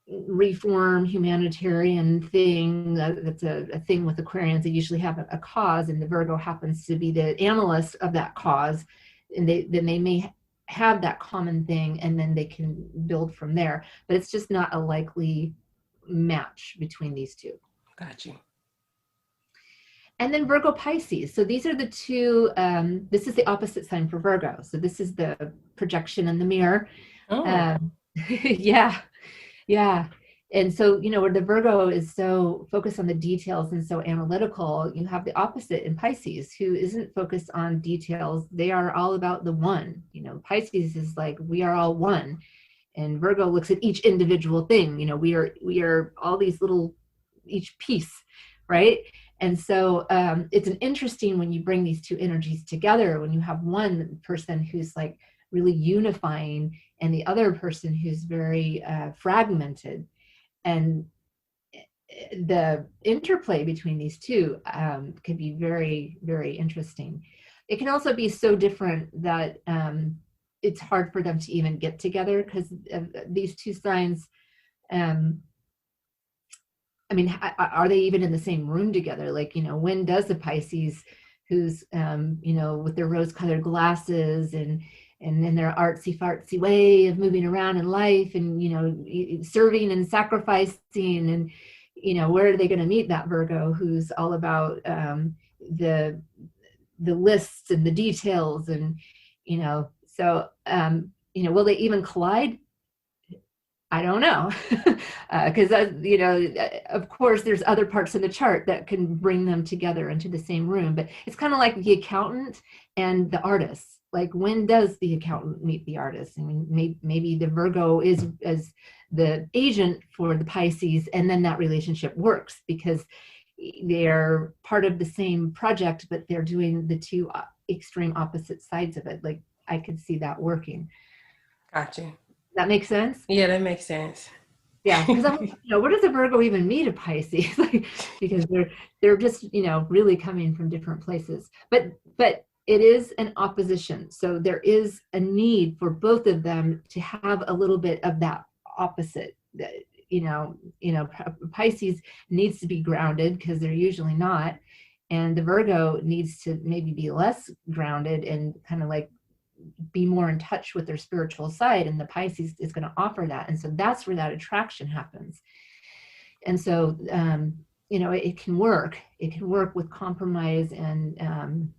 reform humanitarian thing, that's a thing with Aquarians. They usually have a cause, and the Virgo happens to be the analyst of that cause, and then they may have that common thing, and then they can build from there. But it's just not a likely match between these two. Got you. And then Virgo Pisces. So these are the two. This is the opposite sign for Virgo. So this is the projection in the mirror. Oh. Yeah. And so, where the Virgo is so focused on the details and so analytical, you have the opposite in Pisces, who isn't focused on details. They are all about the one. Pisces is like, we are all one. And Virgo looks at each individual thing. We are all these little, each piece, right? And so it's an interesting when you bring these two energies together, when you have one person who's like really unifying and the other person who's very fragmented. And the interplay between these two can be very, very interesting. It can also be so different that it's hard for them to even get together, because these two signs, are they even in the same room together? Like, when does the Pisces, who's, with their rose-colored glasses and then their artsy fartsy way of moving around in life and, serving and sacrificing, and, where are they going to meet that Virgo who's all about the lists and the details and, so, will they even collide? I don't know, because of course, there's other parts of the chart that can bring them together into the same room. But it's kind of like the accountant and the artist. Like, when does the accountant meet the artist? I mean, maybe the Virgo is as the agent for the Pisces, and then that relationship works because they're part of the same project, but they're doing the two extreme opposite sides of it. Like, I could see that working. Gotcha. That makes sense? Yeah, that makes sense. Yeah, because where does a Virgo even meet a Pisces? Because they're just really coming from different places. But it is an opposition, so there is a need for both of them to have a little bit of that opposite. Pisces needs to be grounded because they're usually not, and the Virgo needs to maybe be less grounded and kind of like be more in touch with their spiritual side, and the Pisces is going to offer that. And so that's where that attraction happens. And so it can work with compromise and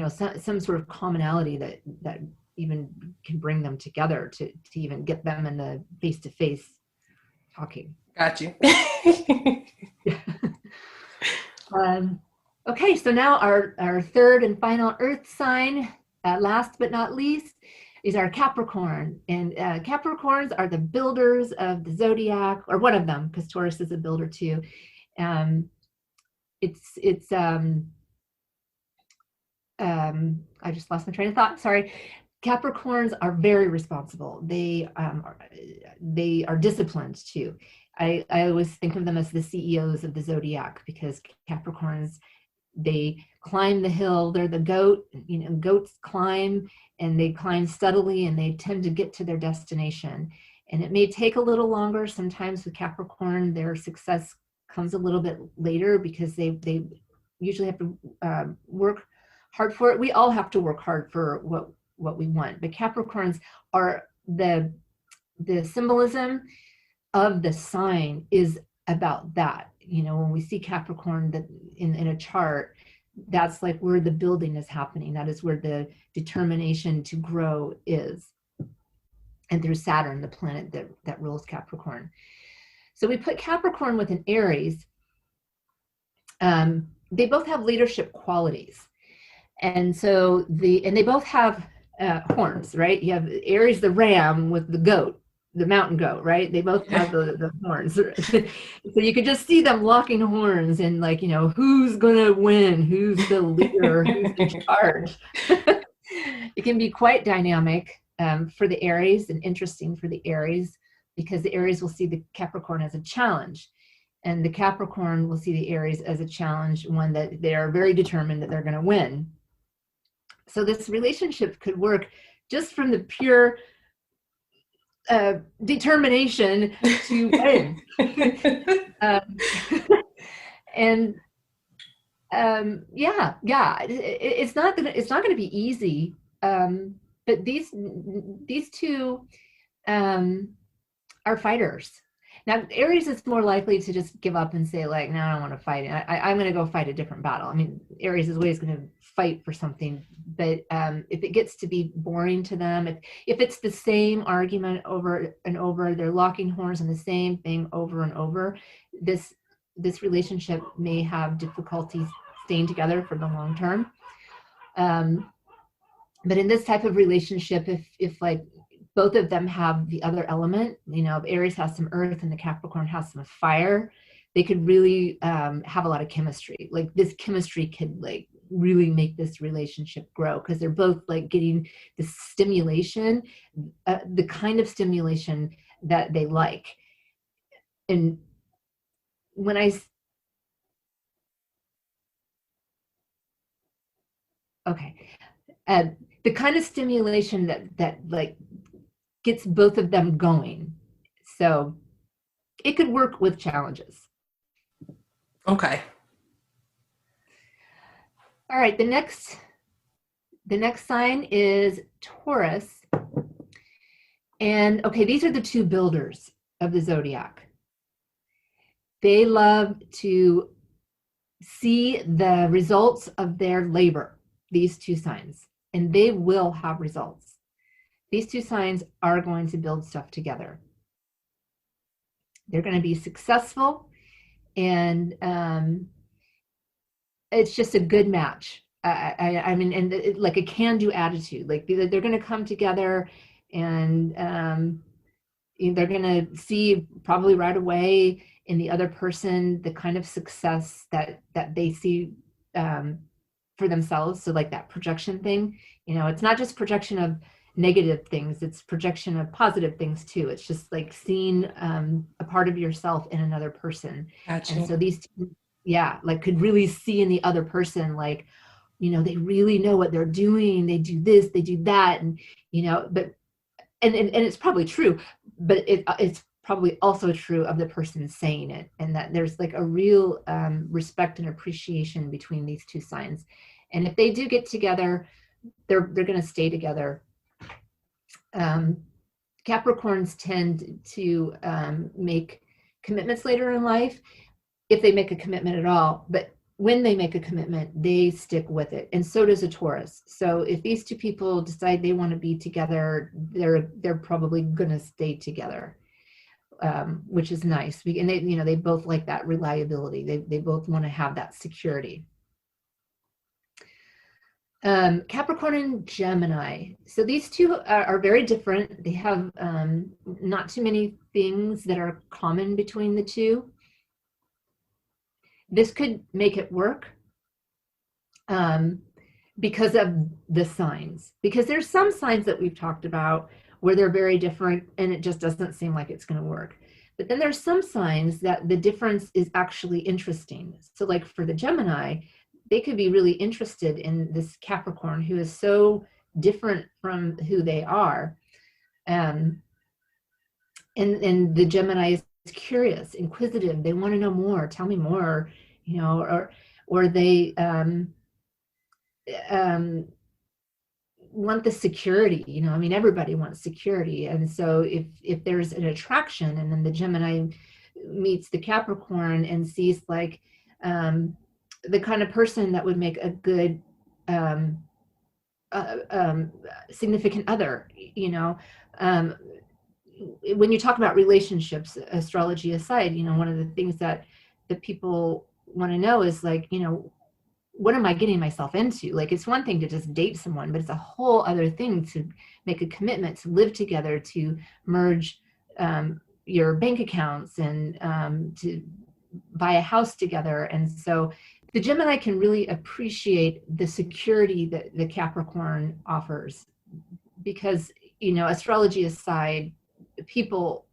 some sort of commonality that even can bring them together to even get them in the face-to-face talking. Got you. Okay, so now our third and final earth sign, last but not least, is our Capricorn. And Capricorns are the builders of the zodiac, or one of them, because Taurus is a builder too. I just lost my train of thought. Sorry. Capricorns are very responsible. They are disciplined too. I always think of them as the CEOs of the zodiac, because Capricorns, they climb the hill. They're the goat. Goats climb, and they climb steadily, and they tend to get to their destination. And it may take a little longer. Sometimes with Capricorn, their success comes a little bit later because they usually have to work hard for it. We all have to work hard for what we want, but Capricorns are the the symbolism of the sign is about that. You know, when we see Capricorn that in a chart, that's like where the building is happening. That is where the determination to grow is. And through Saturn, the planet that rules Capricorn. So we put Capricorn with an Aries. They both have leadership qualities. And so they both have horns, right? You have Aries, the ram, with the goat, the mountain goat, right? They both have the horns. So you could just see them locking horns and, like, you know, who's gonna win? Who's the leader? Who's in charge? It can be quite dynamic for the Aries, and interesting for the Aries, because the Aries will see the Capricorn as a challenge. And the Capricorn will see the Aries as a challenge, one that they are very determined that they're going to win. So this relationship could work just from the pure determination to win. It's not going to be easy. But these two are fighters. Now, Aries is more likely to just give up and say, like, no, I don't want to fight. I'm going to go fight a different battle. I mean, Aries is always going to fight for something. But if it gets to be boring to them, if it's the same argument over and over, they're locking horns on the same thing over and over, this relationship may have difficulty staying together for the long term. But in this type of relationship, if like both of them have the other element, you know, if Aries has some earth and the Capricorn has some fire, they could really have a lot of chemistry. Like, this chemistry could, like, really make this relationship grow, because they're both, like, getting the stimulation, the kind of stimulation that they like. And when the kind of stimulation that like gets both of them going. So it could work with challenges. Okay. All right, the next sign is Taurus. And okay, these are the two builders of the zodiac. They love to see the results of their labor, these two signs, and they will have results. These two signs are going to build stuff together. They're going to be successful, and it's just a good match. I mean, and like a can-do attitude. Like, they're going to come together, and they're going to see probably right away in the other person the kind of success that they see for themselves. So, like, that projection thing, you know, it's not just projection of negative things, it's projection of positive things too. It's just like seeing a part of yourself in another person. Gotcha. And so these two, like, could really see in the other person, like, you know, they really know what they're doing, they do this, they do that, and, you know, but and it's probably true, but it's probably also true of the person saying it, and that there's like a real respect and appreciation between these two signs. And if they do get together, they're going to stay together. Capricorns tend to make commitments later in life, if they make a commitment at all, but when they make a commitment, they stick with it. And so does a Taurus. So if these two people decide they want to be together, they're probably going to stay together, which is nice. And they, you know, they both like that reliability. They both want to have that security. Capricorn and Gemini. So these two are very different. They have not too many things that are common between the two. This could make it work because of the signs. Because there's some signs that we've talked about where they're very different and it just doesn't seem like it's going to work. But then there's some signs that the difference is actually interesting. So, like, for the Gemini, they could be really interested in this Capricorn who is so different from who they are. And the Gemini is curious, inquisitive. They want to know more. Tell me more, you know, or they want the security, I mean, everybody wants security. And so if there's an attraction, and then the Gemini meets the Capricorn and sees like the kind of person that would make a good significant other, when you talk about relationships, astrology aside, one of the things that people want to know is like, what am I getting myself into? Like, it's one thing to just date someone, but it's a whole other thing to make a commitment to live together, to merge your bank accounts, and to buy a house together. And so the Gemini can really appreciate the security that the Capricorn offers, because, astrology aside, people,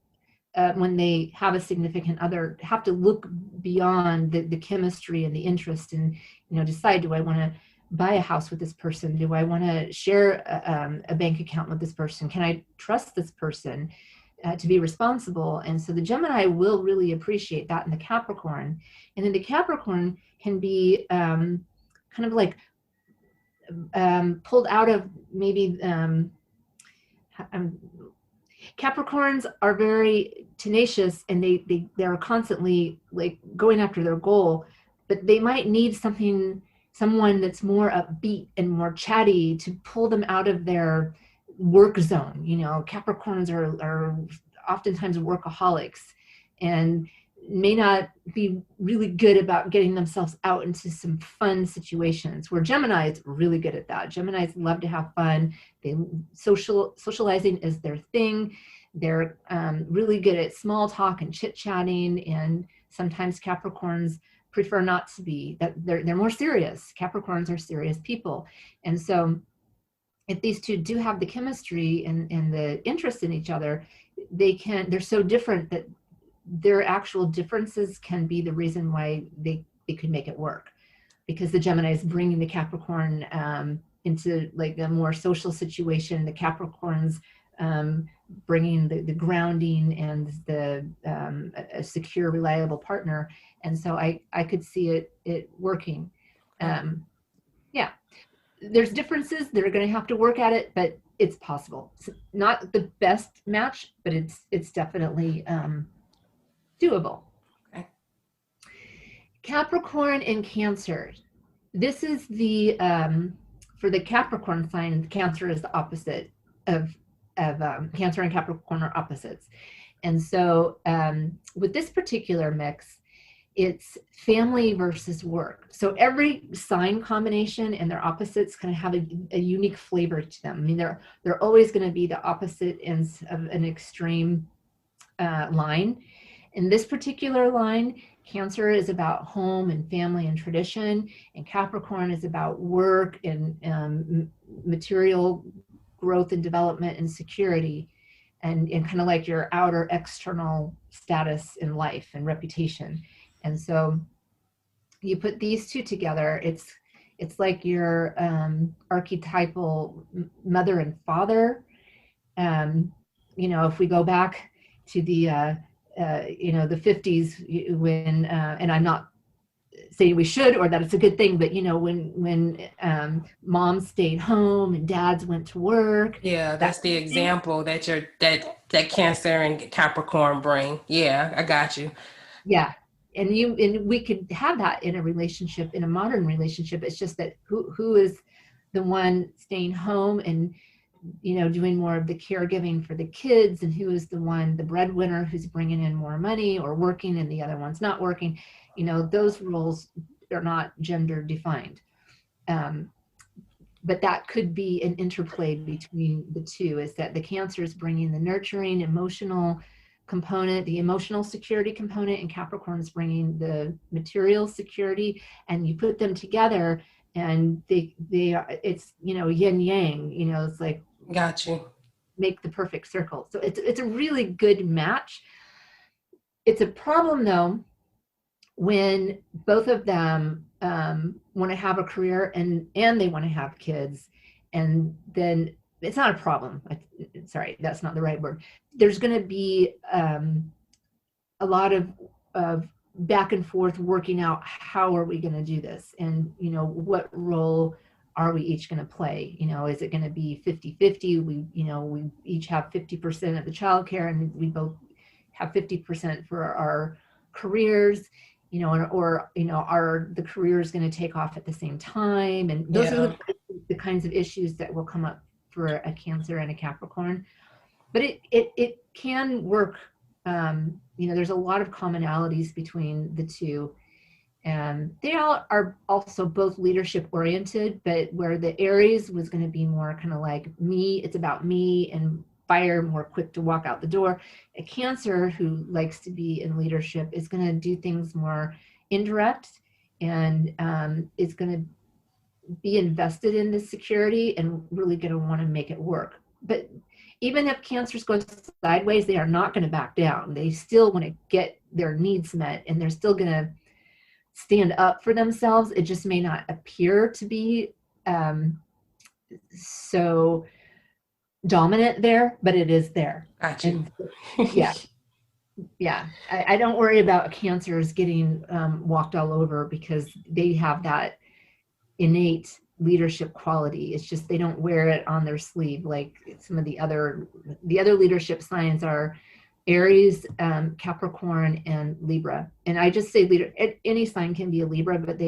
when they have a significant other, have to look beyond the chemistry and the interest, and decide, do I want to buy a house with this person? Do I want to share a bank account with this person? Can I trust this person to be responsible? And so the Gemini will really appreciate that in the Capricorn. And then the Capricorn can be kind of like pulled out of maybe Capricorns are very tenacious, and they're constantly like going after their goal, but they might need someone that's more upbeat and more chatty to pull them out of their work zone. Capricorns are oftentimes workaholics and may not be really good about getting themselves out into some fun situations, where Gemini is really good at that. Geminis love to have fun. Socializing is their thing. They're really good at small talk and chit-chatting, and sometimes Capricorns prefer not to be. That they're more serious. Capricorns are serious people. And so if these two do have the chemistry and the interest in each other, they're so different that their actual differences can be the reason why they could make it work, because the Gemini is bringing the Capricorn into like a more social situation. The Capricorns bringing the grounding and a secure, reliable partner. And so I could see it working. Yeah, there's differences. They're going to have to work at it, but it's possible. It's not the best match, but it's definitely doable. Okay. Capricorn and Cancer. This is the for the Capricorn sign. Cancer is the opposite of Cancer, and Capricorn are opposites. And so with this particular mix, it's family versus work. So every sign combination and their opposites kind of have a unique flavor to them. I mean, they're always going to be the opposite ends of an extreme line. In this particular line, Cancer is about home and family and tradition, and Capricorn is about work and material growth and development and security, and kind of like your outer external status in life and reputation. And so you put these two together, it's like your archetypal mother and father. If we go back to the 50s, when and I'm not saying we should or that it's a good thing, but when moms stayed home and dads went to work. Yeah, that's the example that that Cancer and Capricorn bring. Yeah, I got you. Yeah. And we could have that in a relationship, in a modern relationship. It's just that who is the one staying home and doing more of the caregiving for the kids, and who is the breadwinner who's bringing in more money or working, and the other one's not working. Those roles are not gender defined. But that could be an interplay between the two, is that the Cancer is bringing the nurturing, emotional component, the emotional security component, and Capricorn is bringing the material security, and you put them together and they are, it's, yin yang, it's like, got you, make the perfect circle. So it's a really good match. It's a problem though when both of them want to have a career and they want to have kids, and then it's not a problem. Sorry, that's not the right word. There's going to be a lot of back and forth working out, how are we going to do this, and what role are we each going to play? Is it going to be 50-50? We each have 50% of the childcare, and we both have 50% for our careers, or are the careers going to take off at the same time? And those are the kinds of issues that will come up for a Cancer and a Capricorn. But it can work. There's a lot of commonalities between the two. And they all are also both leadership oriented, but where the Aries was going to be more kind of like me, it's about me, and fire, more quick to walk out the door. A Cancer who likes to be in leadership is going to do things more indirect, and is going to be invested in the security and really going to want to make it work. But even if Cancers go sideways, they are not going to back down. They still want to get their needs met, and they're still going to stand up for themselves. It just may not appear to be so dominant there, but it is there. Got you. And, yeah. I don't worry about Cancers getting walked all over, because they have that innate leadership quality. It's just they don't wear it on their sleeve like some of the other leadership signs are Aries, Capricorn, and Libra. And I just say leader, any sign can be a Libra, but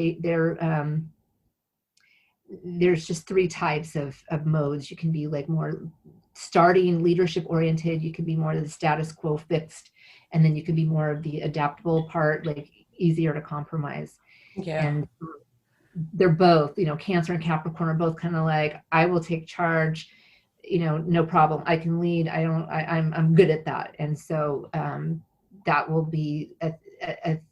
there's just three types of modes. You can be like more starting leadership oriented, you can be more of the status quo fixed, and then you can be more of the adaptable part, like easier to compromise. Yeah. And they're both, Cancer and Capricorn are both kind of like, I will take charge, no problem. I can lead. I'm good at that. And so that will be a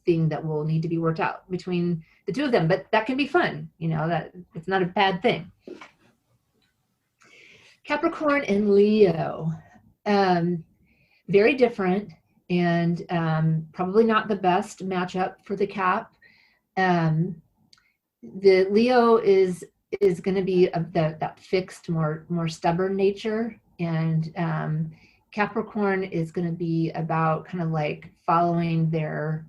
thing that will need to be worked out between the two of them, but that can be fun. That it's not a bad thing. Capricorn and Leo, very different, and probably not the best matchup for the Cap. The Leo is going to be of that fixed, more stubborn nature, and Capricorn is going to be about kind of like following their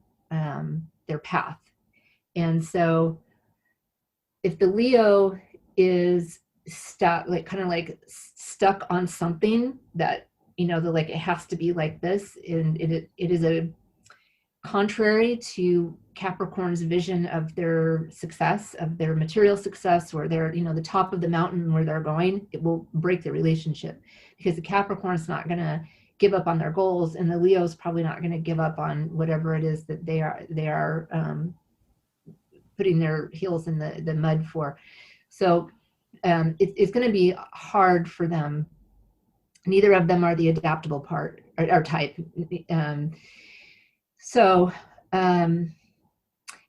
path. And so if the Leo is stuck on something that, it has to be like this, and it is a contrary to Capricorn's vision of their success, of their material success, or their, the top of the mountain where they're going, it will break the relationship, because the Capricorn's not going to give up on their goals, and the Leo's probably not going to give up on whatever it is that they are putting their heels in the mud for. So it's going to be hard for them. Neither of them are the adaptable part or type.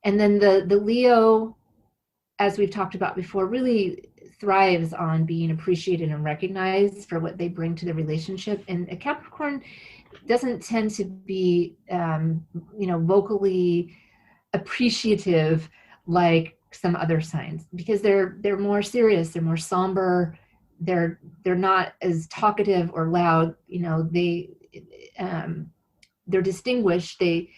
And then the Leo, as we've talked about before, really thrives on being appreciated and recognized for what they bring to the relationship. And a Capricorn doesn't tend to be, vocally appreciative like some other signs, because they're more serious, they're more somber, they're not as talkative or loud. They're distinguished. They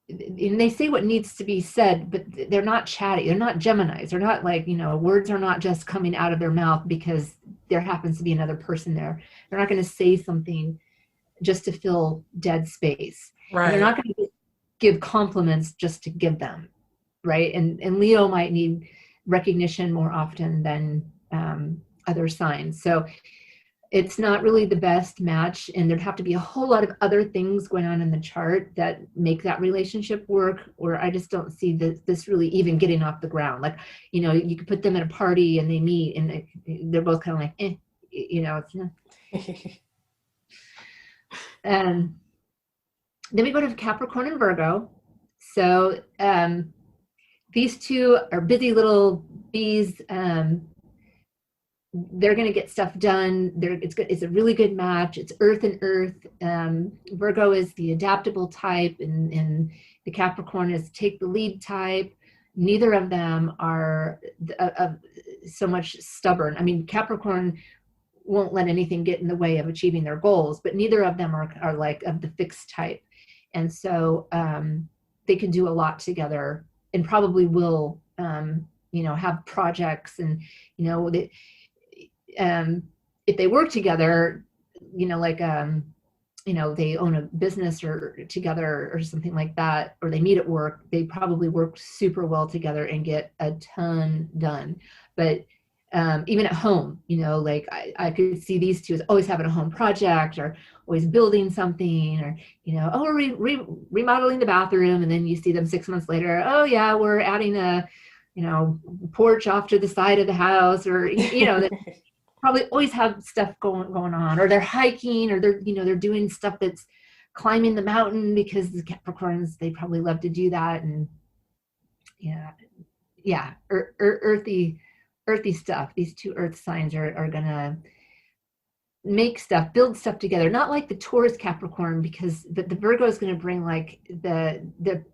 say what needs to be said, but they're not chatty. They're not Geminis. They're not like, words are not just coming out of their mouth because there happens to be another person there. They're not going to say something just to fill dead space. Right. And they're not going to give compliments just to give them. Right. And Leo might need recognition more often than other signs. So it's not really the best match, and there'd have to be a whole lot of other things going on in the chart that make that relationship work, or I just don't see this really even getting off the ground. Like, you could put them at a party and they meet and they're both kind of like, it's not. Then we go to Capricorn and Virgo. So these two are busy little bees. They're going to get stuff done. It's a really good match. It's earth and earth. Virgo is the adaptable type, and the Capricorn is take the lead type. Neither of them are so much stubborn. I mean, Capricorn won't let anything get in the way of achieving their goals, but neither of them are like of the fixed type. And so they can do a lot together, and probably will have projects, and if they work together, like they own a business or together or something like that, or they meet at work, they probably work super well together and get a ton done. But even at home, like I could see these two as always having a home project, or always building something, or we're remodeling the bathroom, and then you see them 6 months later, oh yeah, we're adding a porch off to the side of the house, or they probably always have stuff going on, or they're hiking, or they're doing stuff that's climbing the mountain, because the Capricorns, they probably love to do that. And earthy stuff. These two earth signs are gonna make stuff, build stuff together, not like the Taurus Capricorn, because the Virgo is going to bring like the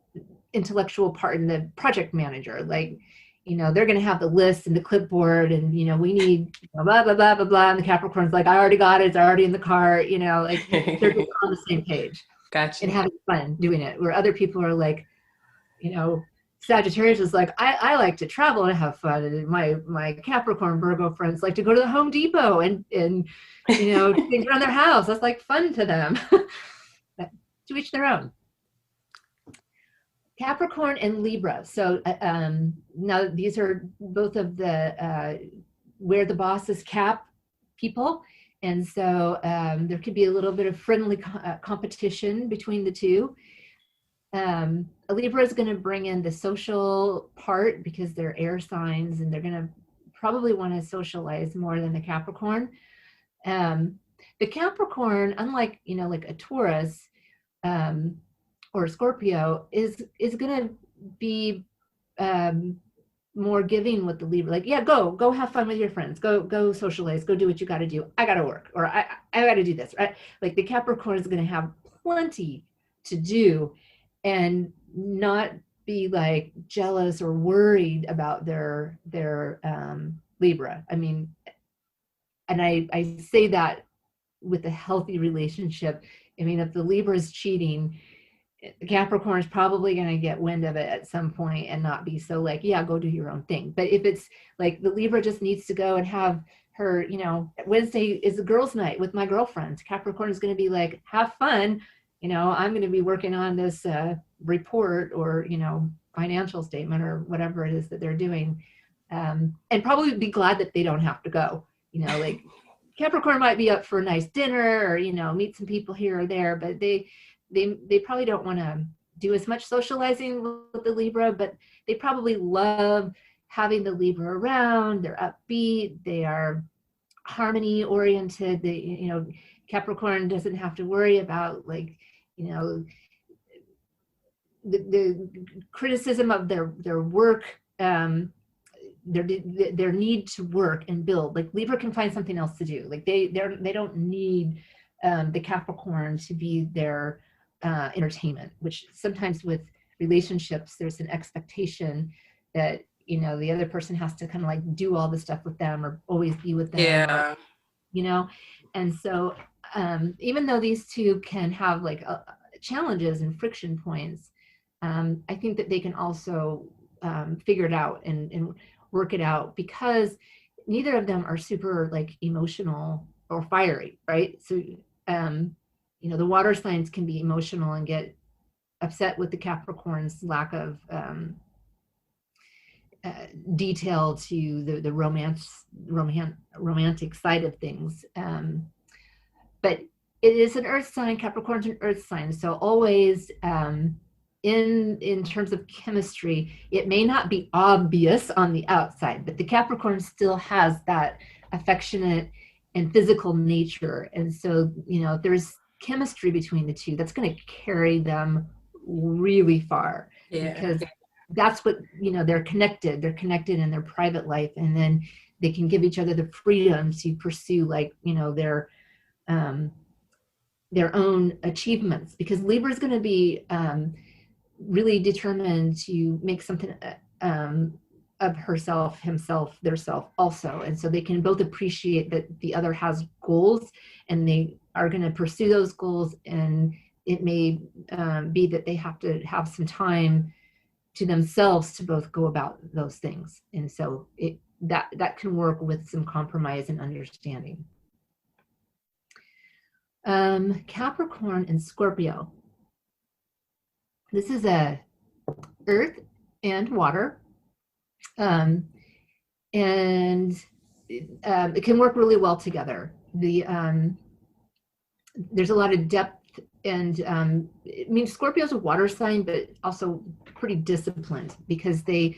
intellectual part and the project manager, like they're going to have the list and the clipboard, and we need blah blah blah blah blah, and the Capricorn's like, I already got it, it's already in the cart, like they're just on the same page. Gotcha. And having fun doing it, where other people are like, Sagittarius is like, I like to travel and have fun, and my Capricorn Virgo friends like to go to the Home Depot and things around their house. That's like fun to them. But to each their own. Capricorn and Libra. So now these are both of the where the boss is Cap people, and so there could be a little bit of friendly competition between the two. A Libra is going to bring in the social part, because they're air signs, and they're going to probably want to socialize more than the Capricorn. The Capricorn, unlike like a Taurus or a Scorpio, is going to be more giving with the Libra. Like, yeah, go have fun with your friends, go socialize, go do what you got to do. I got to work, or I got to do this, right? Like the Capricorn is going to have plenty to do, and not be like jealous or worried about their Libra. I mean, and I say that with a healthy relationship. I mean, if the Libra is cheating, the Capricorn is probably going to get wind of it at some point and not be so like, yeah, go do your own thing. But if it's like the Libra just needs to go and have her, Wednesday is a girls' night with my girlfriends, Capricorn is going to be like, have fun. I'm going to be working on this report, or, financial statement, or whatever it is that they're doing. And probably be glad that they don't have to go, like Capricorn might be up for a nice dinner, or, meet some people here or there, but they probably don't want to do as much socializing with the Libra, but they probably love having the Libra around. They're upbeat. They are harmony oriented. Capricorn doesn't have to worry about like, the criticism of their work, their need to work and build. Like Libra can find something else to do. Like they don't need the Capricorn to be their entertainment, which sometimes with relationships, there's an expectation that, the other person has to kind of like do all the stuff with them, or always be with them. Yeah. And so even though these two can have like challenges and friction points, I think that they can also figure it out and work it out, because neither of them are super like emotional or fiery, right? So, the water signs can be emotional and get upset with the Capricorn's lack of detail to the romantic side of things. But it is an earth sign. Capricorn's an earth sign. So always in terms of chemistry, it may not be obvious on the outside, but the Capricorn still has that affectionate and physical nature. And so, if there's chemistry between the two, that's going to carry them really far. Yeah. Because that's what, they're connected in their private life, and then they can give each other the freedom to pursue like, their own achievements, because Libra is going to be really determined to make something of herself, himself, their self also. And so they can both appreciate that the other has goals, and they are going to pursue those goals. And it may be that they have to have some time to themselves to both go about those things. And so that can work with some compromise and understanding. Capricorn and Scorpio. This is a earth and water. And it can work really well together. There's a lot of depth, and I mean, Scorpio's a water sign, but also pretty disciplined, because they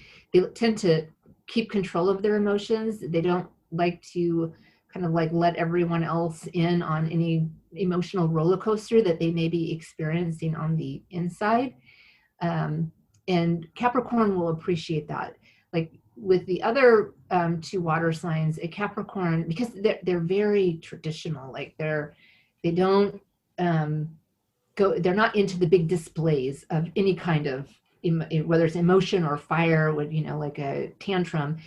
tend to keep control of their emotions. They don't like to kind of like let everyone else in on any emotional roller coaster that they may be experiencing on the inside. And Capricorn will appreciate that. Like with the other two water signs, a Capricorn, because they're very traditional, like they don't they're not into the big displays of any kind of whether it's emotion or fire, with like a tantrum.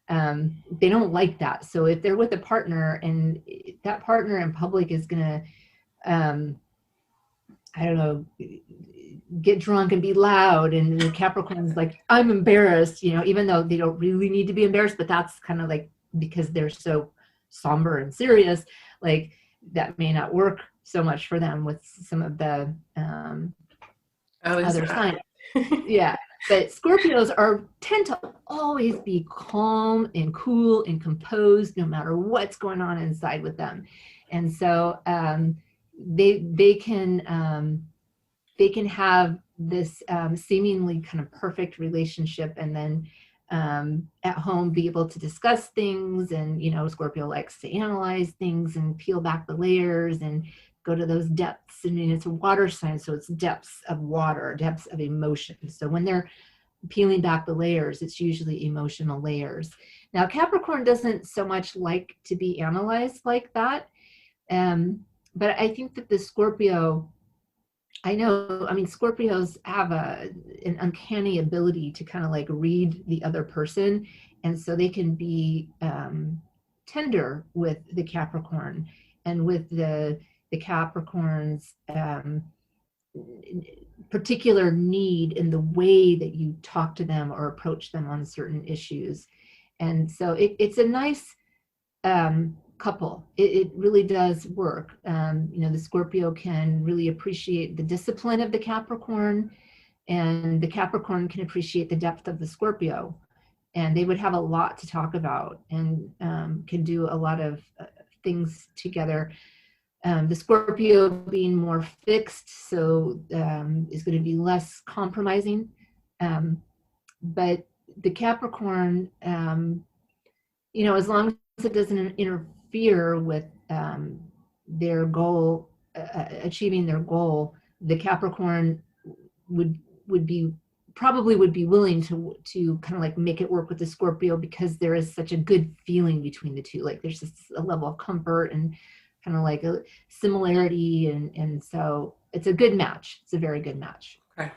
They don't like that. So if they're with a partner and that partner in public is gonna I don't know, get drunk and be loud, and the Capricorn's like, I'm embarrassed, even though they don't really need to be embarrassed, but that's kind of like, because they're so somber and serious, like that may not work so much for them with some of the other signs. Yeah, but Scorpios tend to always be calm and cool and composed no matter what's going on inside with them. And so they can have this seemingly kind of perfect relationship, and then at home be able to discuss things. And Scorpio likes to analyze things and peel back the layers and go to those depths. I mean, it's a water sign, so it's depths of water, depths of emotion. So when they're peeling back the layers, it's usually emotional layers. Now, Capricorn doesn't so much like to be analyzed like that. But I think that the Scorpio, Scorpios have an uncanny ability to kind of like read the other person. And so they can be tender with the Capricorn, and with the Capricorn's particular need in the way that you talk to them or approach them on certain issues. And so it's a nice couple. It really does work. The Scorpio can really appreciate the discipline of the Capricorn, and the Capricorn can appreciate the depth of the Scorpio, and they would have a lot to talk about, and can do a lot of things together. The Scorpio being more fixed, so is going to be less compromising. But the Capricorn, as long as it doesn't interfere with their goal, achieving their goal, the Capricorn would be willing to kind of like make it work with the Scorpio, because there is such a good feeling between the two. Like there's just a level of comfort and kind of like a similarity, and so it's a good match. It's a very good match. Okay.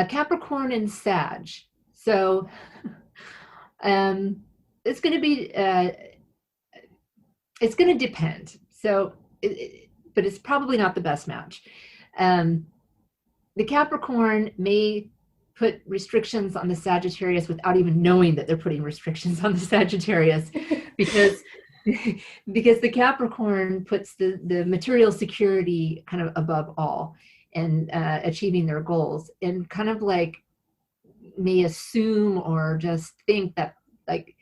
Capricorn and Sag. So it's going to be it's going to depend. So but it's probably not the best match. The Capricorn may put restrictions on the Sagittarius without even knowing that they're putting restrictions on the Sagittarius, because the Capricorn puts the material security kind of above all, and achieving their goals, and kind of like may assume or just think that like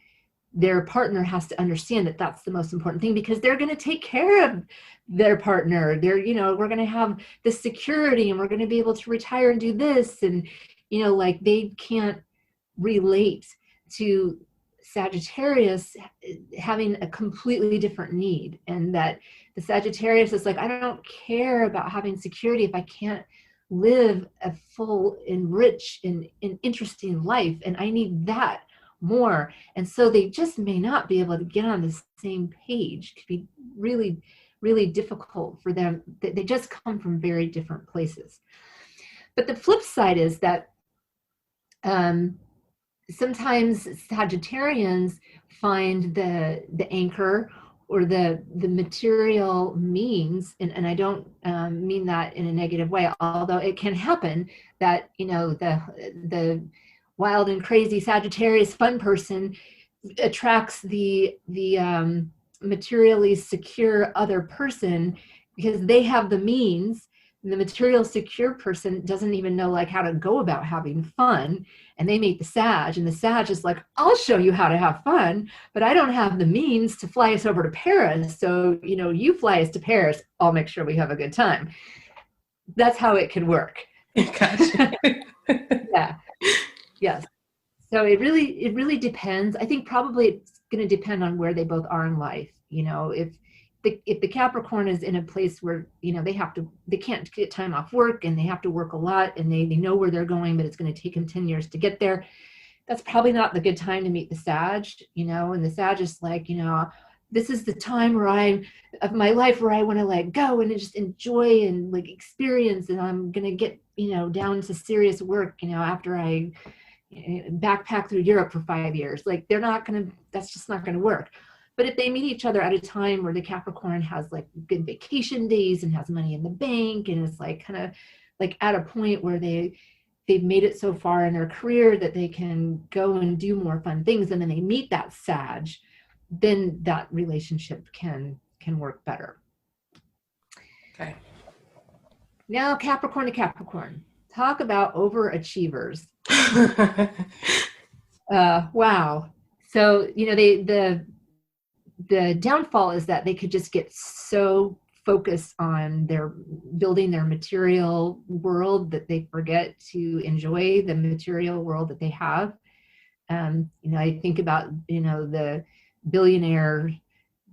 their partner has to understand that that's the most important thing, because they're going to take care of their partner. We're going to have the security, and we're going to be able to retire and do this. And, like they can't relate to Sagittarius having a completely different need. And that the Sagittarius is like, I don't care about having security if I can't live a full and rich and interesting life. And I need that more. And so they just may not be able to get on the same page. It could be really, really difficult for them. They just come from very different places. But the flip side is that sometimes Sagittarians find the anchor the material means, and I don't mean that in a negative way, although it can happen that, you know, the wild and crazy Sagittarius fun person attracts the materially secure other person because they have the means. And the material secure person doesn't even know like how to go about having fun, and they meet the Sag, and the Sag is like, I'll show you how to have fun, but I don't have the means to fly us over to Paris, so, you know, you fly us to Paris, I'll make sure we have a good time. That's how it can work. Gotcha. Yeah. Yes. So it really depends. I think probably it's going to depend on where they both are in life. You know, if the Capricorn is in a place where, you know, they can't get time off work and they have to work a lot, and they know where they're going, but it's going to take them 10 years to get there. That's probably not the good time to meet the Sag, you know, and the Sag is like, you know, this is the time of my life where I want to like go and just enjoy and like experience. And I'm going to get, you know, down to serious work, you know, after I backpack through Europe for 5 years. Like that's just not going to work. But if they meet each other at a time where the Capricorn has like good vacation days and has money in the bank, and it's like kind of like at a point where they've made it so far in their career that they can go and do more fun things, and then they meet that Sag, then that relationship can work better. Okay. Now, Capricorn to Capricorn. Talk about overachievers. Wow. So, you know, the downfall is that they could just get so focused on building their material world that they forget to enjoy the material world that they have. You know, I think about, you know, the billionaire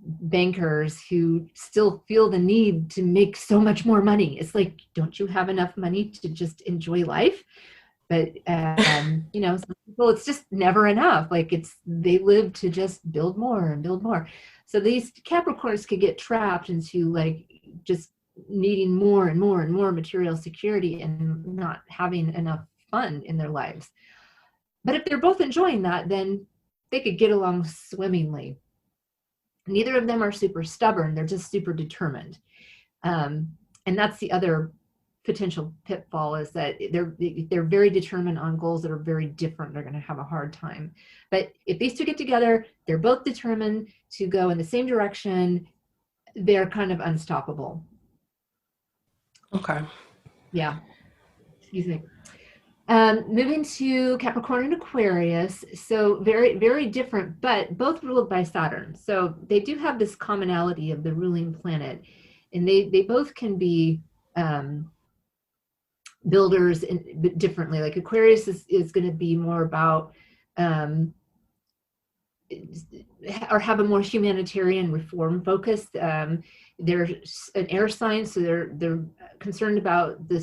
bankers who still feel the need to make so much more money. It's like, don't you have enough money to just enjoy life? But, you know, some people, it's just never enough. Like they live to just build more and build more. So these Capricorns could get trapped into like just needing more and more and more material security and not having enough fun in their lives. But if they're both enjoying that, then they could get along swimmingly. Neither of them are super stubborn. They're just super determined. And that's the other potential pitfall, is that they're very determined on goals that are very different. They're going to have a hard time. But if these two get together, they're both determined to go in the same direction. They're kind of unstoppable. Okay. Yeah. Excuse me. Moving to Capricorn and Aquarius. So very, very different, but both ruled by Saturn. So they do have this commonality of the ruling planet, and they both can be builders differently. Like Aquarius is going to be more about or have a more humanitarian reform focus. They're an air sign, so they're concerned about the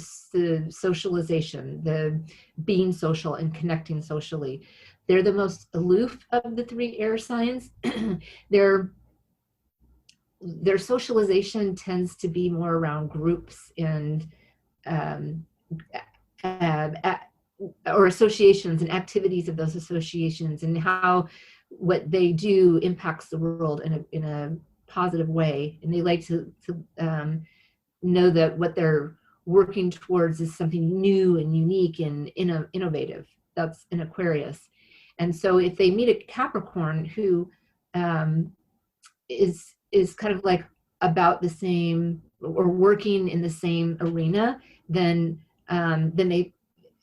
socialization, the being social and connecting socially. They're the most aloof of the three air signs. Their socialization tends to be more around groups and or associations and activities of those associations, and how what they do impacts the world in a positive way. And they like to know that what they're working towards is something new and unique and innovative. That's an Aquarius. And so if they meet a Capricorn who is kind of like about the same or working in the same arena, then they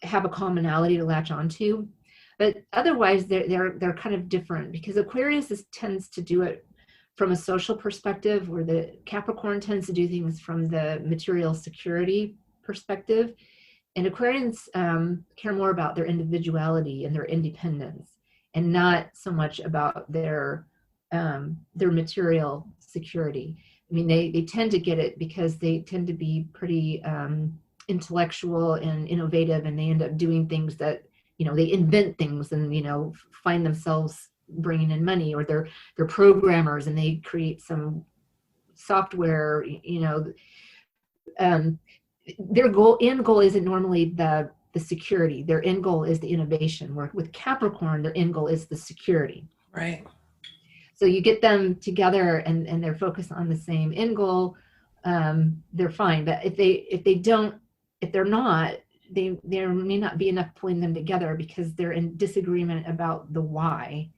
have a commonality to latch onto. But otherwise, they're kind of different, because Aquarius tends to do it from a social perspective, where the Capricorn tends to do things from the material security perspective. And Aquarians care more about their individuality and their independence, and not so much about their material security. I mean, they tend to get it because they tend to be pretty intellectual and innovative, and they end up doing things that, you know, they invent things and, you know, find themselves bringing in money, or they're programmers and they create some software, you know. Their end goal isn't normally the security. Their end goal is the innovation. Where with Capricorn, their end goal is the security. Right. So you get them together and they're focused on the same end goal, they're fine. But if they're not, there may not be enough pulling them together because they're in disagreement about the why.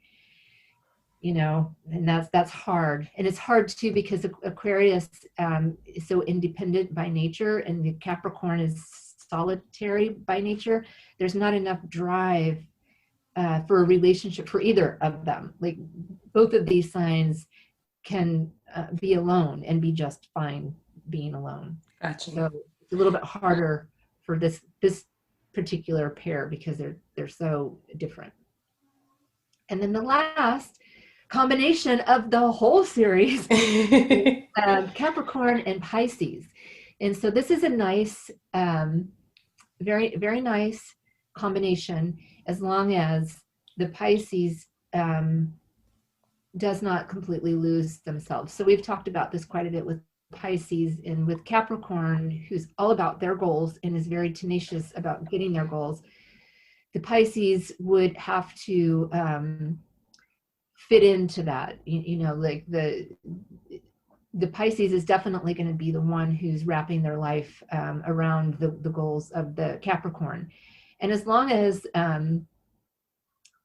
And that's hard. And it's hard too because Aquarius is so independent by nature, and the Capricorn is solitary by nature. There's not enough drive for a relationship for either of them. Like both of these signs can be alone and be just fine being alone. Gotcha. So it's a little bit harder for this particular pair because they're so different. And then the last combination of the whole series, Capricorn and Pisces. And so this is a nice, very, very nice combination, as long as the Pisces does not completely lose themselves. So we've talked about this quite a bit with Pisces, and with Capricorn, who's all about their goals and is very tenacious about getting their goals. The Pisces would have to fit into that, like the Pisces is definitely going to be the one who's wrapping their life around the goals of the Capricorn. And as long as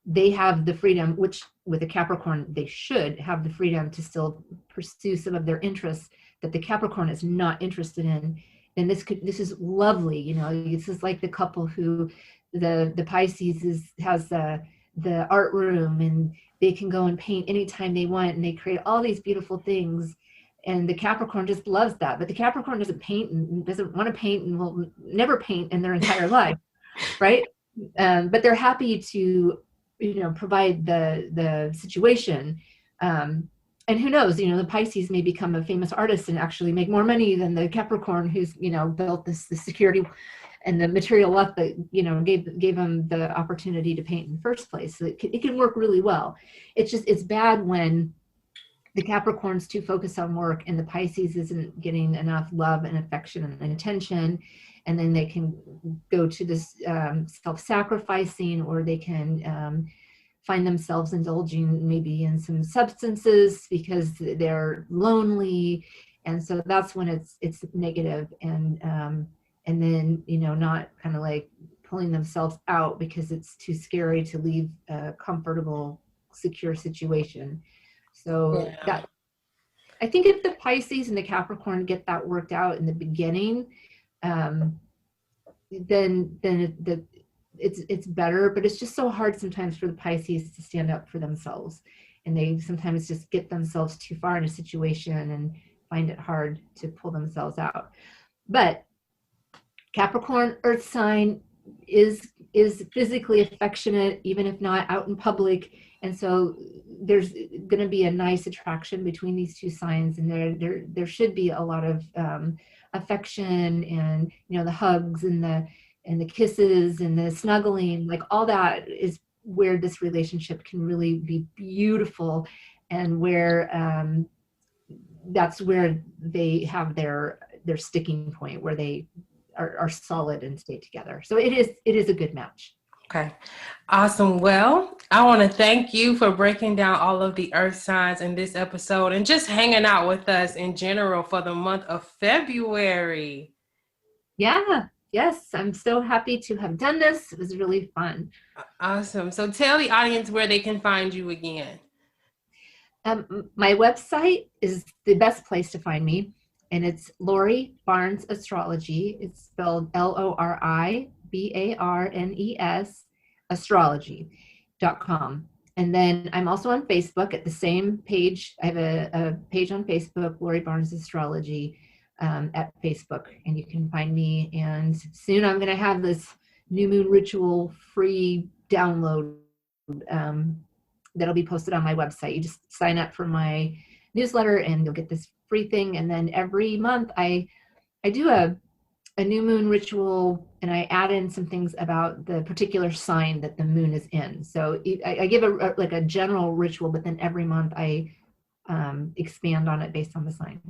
they have the freedom, which with a Capricorn, they should have the freedom to still pursue some of their interests that the Capricorn is not interested in, then this is lovely. This is like the couple who the Pisces has the art room, and they can go and paint anytime they want, and they create all these beautiful things. And the Capricorn just loves that. But the Capricorn doesn't paint and doesn't want to paint and will never paint in their entire life, right? But they're happy to, provide the situation. And who knows, the Pisces may become a famous artist and actually make more money than the Capricorn who's, built the security and the material wealth that, gave them the opportunity to paint in the first place. So it can work really well. It's bad when the Capricorn's too focused on work and the Pisces isn't getting enough love and affection and attention. And then they can go to this self-sacrificing, or they can find themselves indulging maybe in some substances because they're lonely. And so that's when it's negative. And then, not kind of like pulling themselves out because it's too scary to leave a comfortable, secure situation. So that, I think if the Pisces and the Capricorn get that worked out in the beginning, then it's better. But it's just so hard sometimes for the Pisces to stand up for themselves, and they sometimes just get themselves too far in a situation and find it hard to pull themselves out. But Capricorn, Earth sign, is physically affectionate, even if not out in public. And so there's going to be a nice attraction between these two signs, and there should be a lot of affection and the hugs and the kisses and the snuggling. Like all that is where this relationship can really be beautiful, and where that's where they have their sticking point, where they are solid and stay together. So it is a good match. Okay. Awesome. Well, I want to thank you for breaking down all of the earth signs in this episode and just hanging out with us in general for the month of February. Yeah. Yes. I'm so happy to have done this. It was really fun. Awesome. So tell the audience where they can find you again. My website is the best place to find me, and it's Lori Barnes Astrology. It's spelled LORIBARNES astrology.com. And then I'm also on Facebook at the same page. I have a page on Facebook, Lori Barnes Astrology, at Facebook, and you can find me. And soon I'm going to have this new moon ritual free download that'll be posted on my website. You just sign up for my newsletter and you'll get this free thing. And then every month I do a new moon ritual, and I add in some things about the particular sign that the moon is in. So I give a general ritual, but then every month I expand on it based on the sign.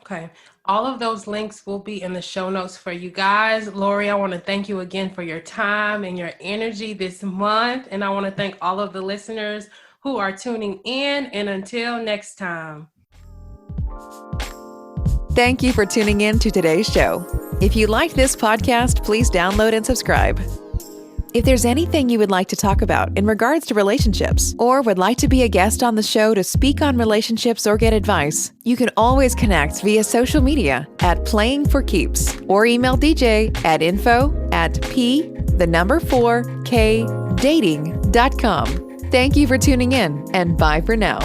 Okay. All of those links will be in the show notes for you guys. Lori, I want to thank you again for your time and your energy this month. And I want to thank all of the listeners who are tuning in. And until next time. Thank you for tuning in to today's show. If you liked this podcast, please download and subscribe. If there's anything you would like to talk about in regards to relationships, or would like to be a guest on the show to speak on relationships or get advice, you can always connect via social media at Playing for Keeps or email DJ at info@p4kdating.com. Thank you for tuning in, and bye for now.